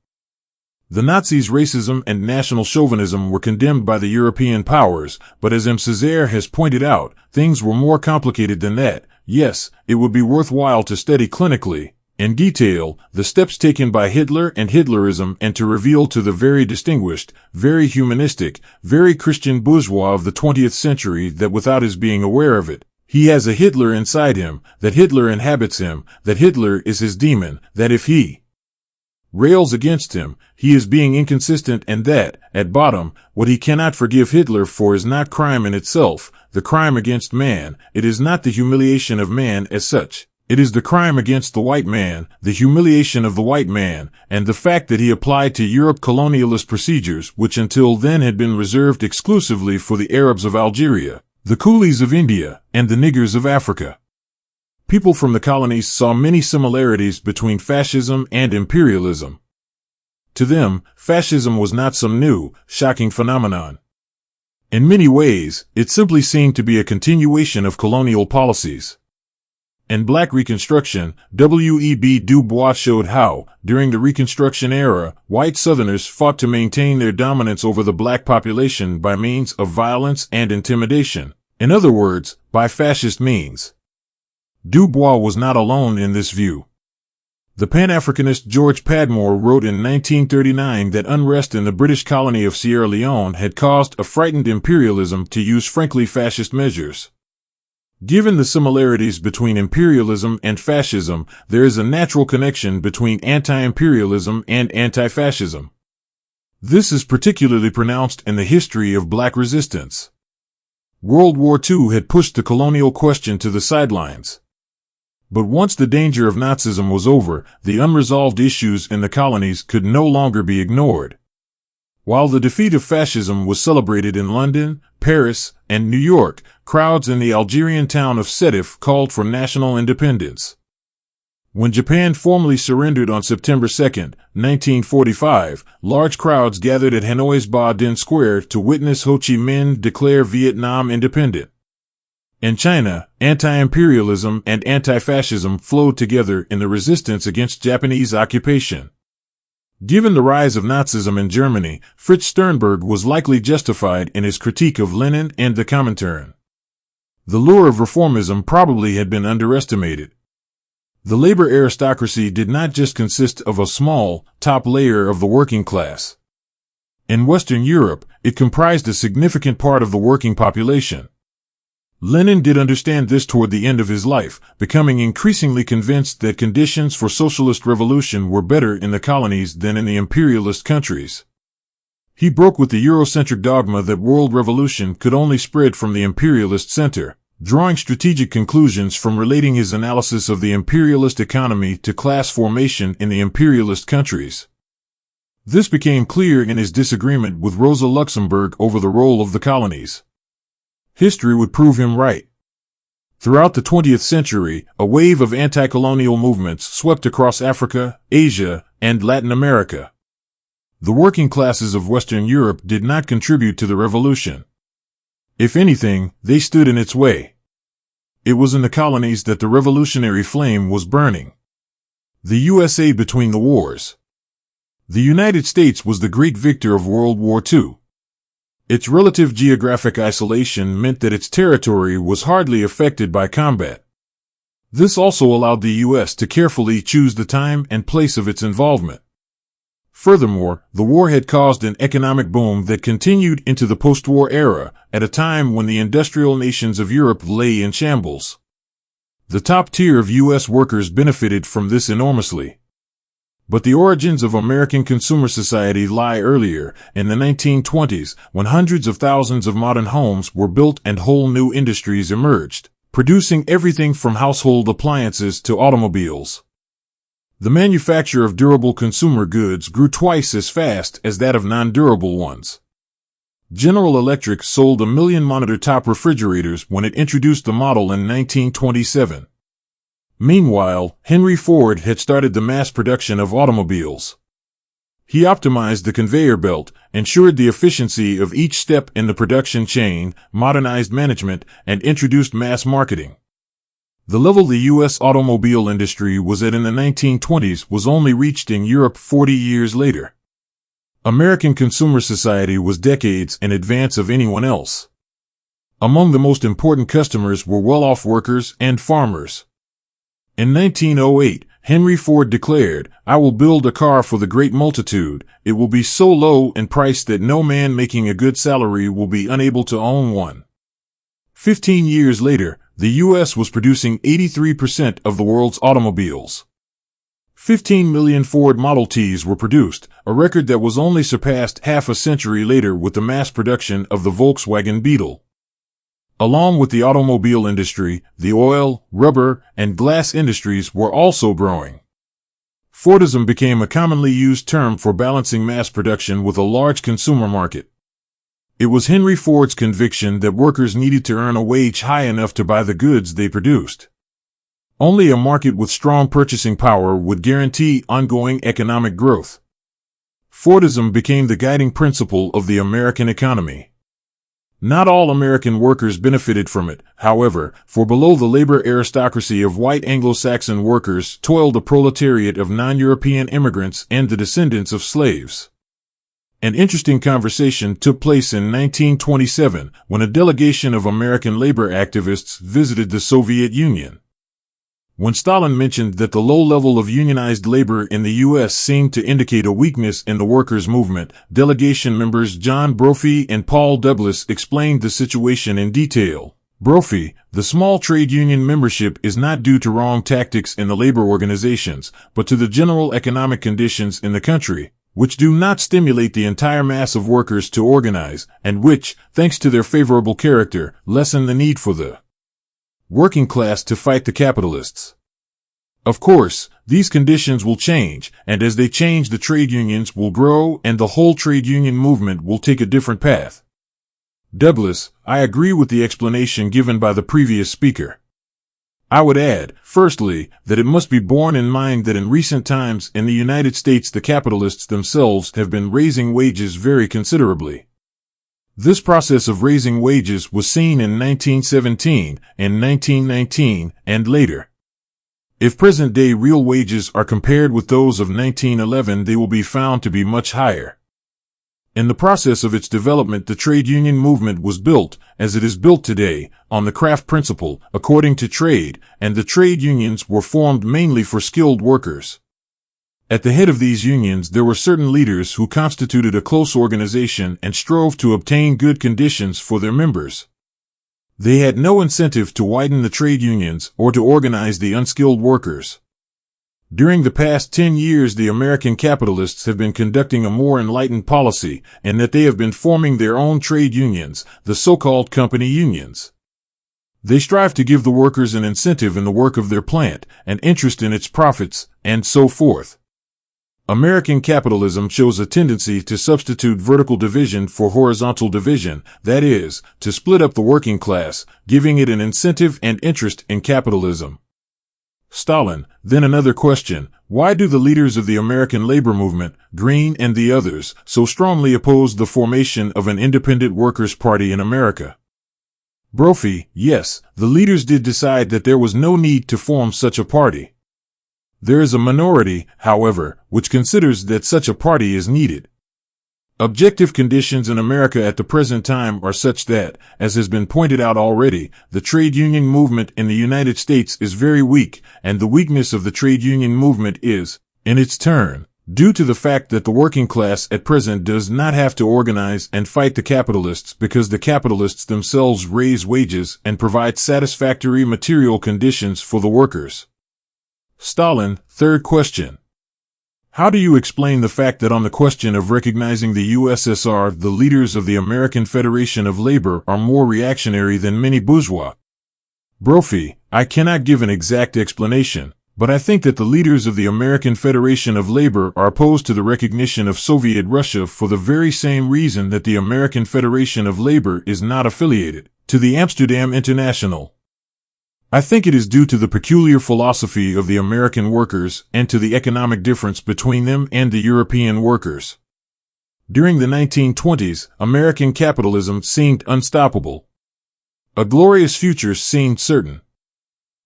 Speaker 1: The Nazis' racism and national chauvinism were condemned by the European powers, but as M. Césaire has pointed out, things were more complicated than that. Yes, it would be worthwhile to study clinically, in detail, the steps taken by Hitler and Hitlerism and to reveal to the very distinguished, very humanistic, very Christian bourgeois of the 20th century that without his being aware of it, he has a Hitler inside him, that Hitler inhabits him, that Hitler is his demon, that if he rails against him, he is being inconsistent, and that, at bottom, what he cannot forgive Hitler for is not crime in itself, the crime against man. It is not the humiliation of man as such. It is the crime against the white man, the humiliation of the white man, and the fact that he applied to Europe colonialist procedures which until then had been reserved exclusively for the Arabs of Algeria, the coolies of India, and the niggers of Africa. People from the colonies saw many similarities between fascism and imperialism. To them, fascism was not some new, shocking phenomenon. In many ways, it simply seemed to be a continuation of colonial policies. In Black Reconstruction, W.E.B. Du Bois showed how, during the Reconstruction era, white Southerners fought to maintain their dominance over the black population by means of violence and intimidation. In other words, by fascist means. Du Bois was not alone in this view. The Pan-Africanist George Padmore wrote in 1939 that unrest in the British colony of Sierra Leone had caused a frightened imperialism to use frankly fascist measures. Given the similarities between imperialism and fascism, there is a natural connection between anti-imperialism and anti-fascism. This is particularly pronounced in the history of black resistance. World War II had pushed the colonial question to the sidelines. But once the danger of Nazism was over, the unresolved issues in the colonies could no longer be ignored. While the defeat of fascism was celebrated in London, Paris, and New York, crowds in the Algerian town of Sétif called for national independence. When Japan formally surrendered on September 2, 1945, large crowds gathered at Hanoi's Ba Dinh Square to witness Ho Chi Minh declare Vietnam independent. In China, anti-imperialism and anti-fascism flowed together in the resistance against Japanese occupation. Given the rise of Nazism in Germany, Fritz Sternberg was likely justified in his critique of Lenin and the Comintern. The lure of reformism probably had been underestimated. The labor aristocracy did not just consist of a small, top layer of the working class. In Western Europe, it comprised a significant part of the working population. Lenin did understand this toward the end of his life, becoming increasingly convinced that conditions for socialist revolution were better in the colonies than in the imperialist countries. He broke with the Eurocentric dogma that world revolution could only spread from the imperialist center, drawing strategic conclusions from relating his analysis of the imperialist economy to class formation in the imperialist countries. This became clear in his disagreement with Rosa Luxemburg over the role of the colonies. History would prove him right. Throughout the 20th century, a wave of anti-colonial movements swept across Africa, Asia, and Latin America. The working classes of Western Europe did not contribute to the revolution. If anything, they stood in its way. It was in the colonies that the revolutionary flame was burning. The USA between the wars. The United States was the great victor of World War II. Its relative geographic isolation meant that its territory was hardly affected by combat. This also allowed the U.S. to carefully choose the time and place of its involvement. Furthermore, the war had caused an economic boom that continued into the post-war era, at a time when the industrial nations of Europe lay in shambles. The top tier of U.S. workers benefited from this enormously. But the origins of American consumer society lie earlier, in the 1920s, when hundreds of thousands of modern homes were built and whole new industries emerged, producing everything from household appliances to automobiles. The manufacture of durable consumer goods grew twice as fast as that of non-durable ones. General Electric sold 1 million monitor-top refrigerators when it introduced the model in 1927. Meanwhile, Henry Ford had started the mass production of automobiles. He optimized the conveyor belt, ensured the efficiency of each step in the production chain, modernized management, and introduced mass marketing. The level the U.S. automobile industry was at in the 1920s was only reached in Europe 40 years later. American consumer society was decades in advance of anyone else. Among the most important customers were well-off workers and farmers. In 1908, Henry Ford declared, "I will build a car for the great multitude. It will be so low in price that no man making a good salary will be unable to own one." 15 years later, the U.S. was producing 83% of the world's automobiles. 15 million Ford Model Ts were produced, a record that was only surpassed half a century later with the mass production of the Volkswagen Beetle. Along with the automobile industry, the oil, rubber, and glass industries were also growing. Fordism became a commonly used term for balancing mass production with a large consumer market. It was Henry Ford's conviction that workers needed to earn a wage high enough to buy the goods they produced. Only a market with strong purchasing power would guarantee ongoing economic growth. Fordism became the guiding principle of the American economy. Not all American workers benefited from it, however, for below the labor aristocracy of white Anglo-Saxon workers toiled the proletariat of non-European immigrants and the descendants of slaves. An interesting conversation took place in 1927 when a delegation of American labor activists visited the Soviet Union. When Stalin mentioned that the low level of unionized labor in the U.S. seemed to indicate a weakness in the workers' movement, delegation members John Brophy and Paul Douglas explained the situation in detail. Brophy, the small trade union membership is not due to wrong tactics in the labor organizations, but to the general economic conditions in the country, which do not stimulate the entire mass of workers to organize, and which, thanks to their favorable character, lessen the need for the working class to fight the capitalists. Of course, these conditions will change, and as they change the trade unions will grow and the whole trade union movement will take a different path. Douglas, I agree with the explanation given by the previous speaker. I would add, firstly, that it must be borne in mind that in recent times in the United States the capitalists themselves have been raising wages very considerably. This process of raising wages was seen in 1917 and 1919 and later. If present-day real wages are compared with those of 1911, they will be found to be much higher. In the process of its development, the trade union movement was built, as it is built today, on the craft principle, according to trade, and the trade unions were formed mainly for skilled workers. At the head of these unions there were certain leaders who constituted a close organization and strove to obtain good conditions for their members. They had no incentive to widen the trade unions or to organize the unskilled workers. During the past 10 years the American capitalists have been conducting a more enlightened policy, in that they have been forming their own trade unions, the so-called company unions. They strive to give the workers an incentive in the work of their plant, an interest in its profits, and so forth. American capitalism shows a tendency to substitute vertical division for horizontal division, that is, to split up the working class, giving it an incentive and interest in capitalism. Stalin, then another question, why do the leaders of the American labor movement, Green and the others, so strongly oppose the formation of an independent workers' party in America? Brophy, yes, the leaders did decide that there was no need to form such a party. There is a minority, however, which considers that such a party is needed. Objective conditions in America at the present time are such that, as has been pointed out already, the trade union movement in the United States is very weak, and the weakness of the trade union movement is, in its turn, due to the fact that the working class at present does not have to organize and fight the capitalists because the capitalists themselves raise wages and provide satisfactory material conditions for the workers. Stalin, third question. How do you explain the fact that on the question of recognizing the USSR, the leaders of the American Federation of Labor are more reactionary than many bourgeois? Brophy, I cannot give an exact explanation, but I think that the leaders of the American Federation of Labor are opposed to the recognition of Soviet Russia for the very same reason that the American Federation of Labor is not affiliated to the Amsterdam International. I think it is due to the peculiar philosophy of the American workers and to the economic difference between them and the European workers. During the 1920s, American capitalism seemed unstoppable. A glorious future seemed certain.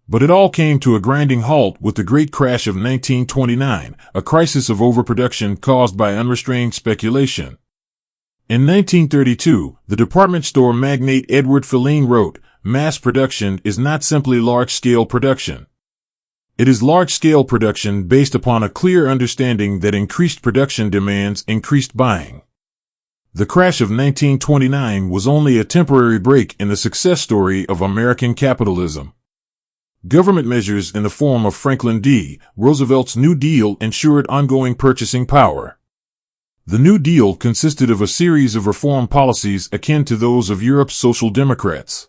Speaker 1: But it all came to a grinding halt with the great crash of 1929, a crisis of overproduction caused by unrestrained speculation. In 1932, the department store magnate Edward Filene wrote, "Mass production is not simply large-scale production. It is large-scale production based upon a clear understanding that increased production demands increased buying." The crash of 1929 was only a temporary break in the success story of American capitalism. Government measures in the form of Franklin D. Roosevelt's New Deal ensured ongoing purchasing power. The New Deal consisted of a series of reform policies akin to those of Europe's social democrats.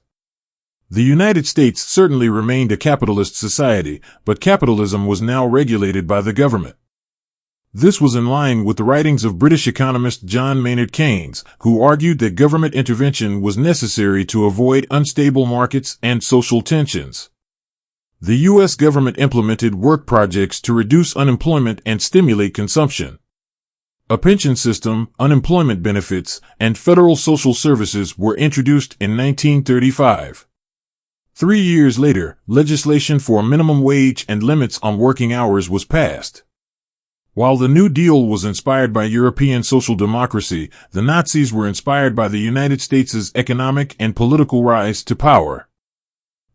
Speaker 1: The United States certainly remained a capitalist society, but capitalism was now regulated by the government. This was in line with the writings of British economist John Maynard Keynes, who argued that government intervention was necessary to avoid unstable markets and social tensions. The U.S. government implemented work projects to reduce unemployment and stimulate consumption. A pension system, unemployment benefits, and federal social services were introduced in 1935. 3 years later, legislation for a minimum wage and limits on working hours was passed. While the New Deal was inspired by European social democracy, the Nazis were inspired by the United States' economic and political rise to power.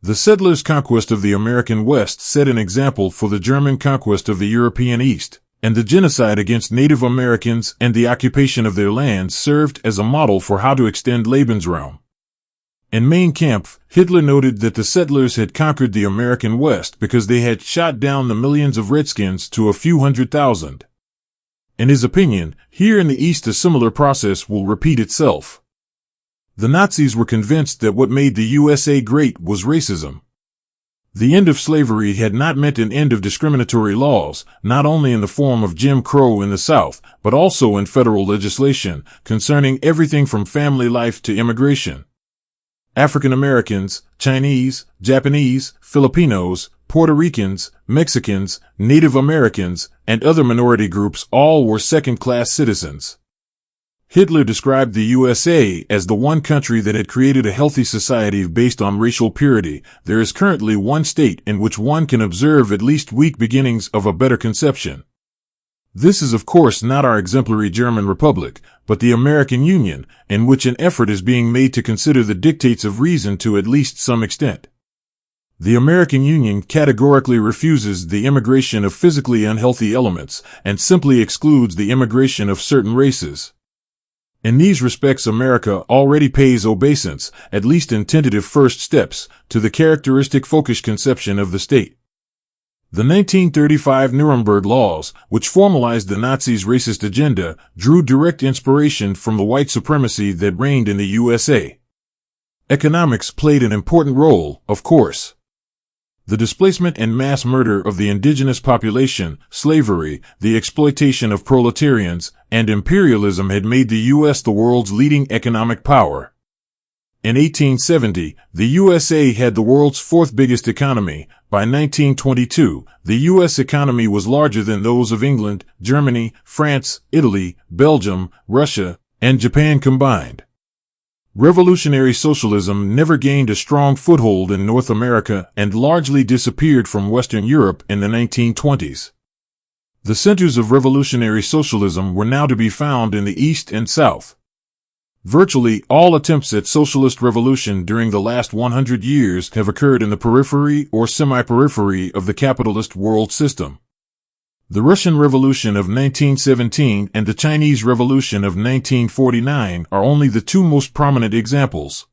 Speaker 1: The settlers' conquest of the American West set an example for the German conquest of the European East, and the genocide against Native Americans and the occupation of their lands served as a model for how to extend Lebensraum. In Mein Kampf, Hitler noted that the settlers had conquered the American West because they had shot down the millions of redskins to a few 100,000. In his opinion, here in the East a similar process will repeat itself. The Nazis were convinced that what made the USA great was racism. The end of slavery had not meant an end of discriminatory laws, not only in the form of Jim Crow in the South, but also in federal legislation, concerning everything from family life to immigration. African Americans, Chinese, Japanese, Filipinos, Puerto Ricans, Mexicans, Native Americans, and other minority groups all were second-class citizens. Hitler described the USA as the one country that had created a healthy society based on racial purity. There is currently one state in which one can observe at least weak beginnings of a better conception. This is of course not our exemplary German Republic, but the American Union, in which an effort is being made to consider the dictates of reason to at least some extent. The American Union categorically refuses the immigration of physically unhealthy elements, and simply excludes the immigration of certain races. In these respects America already pays obeisance, at least in tentative first steps, to the characteristic folkish conception of the state. The 1935 Nuremberg Laws, which formalized the Nazis' racist agenda, drew direct inspiration from the white supremacy that reigned in the USA. Economics played an important role, of course. The displacement and mass murder of the indigenous population, slavery, the exploitation of proletarians, and imperialism had made the U.S. the world's leading economic power. In 1870, the USA had the world's fourth biggest economy. By 1922, the U.S. economy was larger than those of England, Germany, France, Italy, Belgium, Russia, and Japan combined. Revolutionary socialism never gained a strong foothold in North America and largely disappeared from Western Europe in the 1920s. The centers of revolutionary socialism were now to be found in the East and South. Virtually all attempts at socialist revolution during the last 100 years have occurred in the periphery or semi-periphery of the capitalist world system. The Russian Revolution of 1917 and the Chinese Revolution of 1949 are only the two most prominent examples.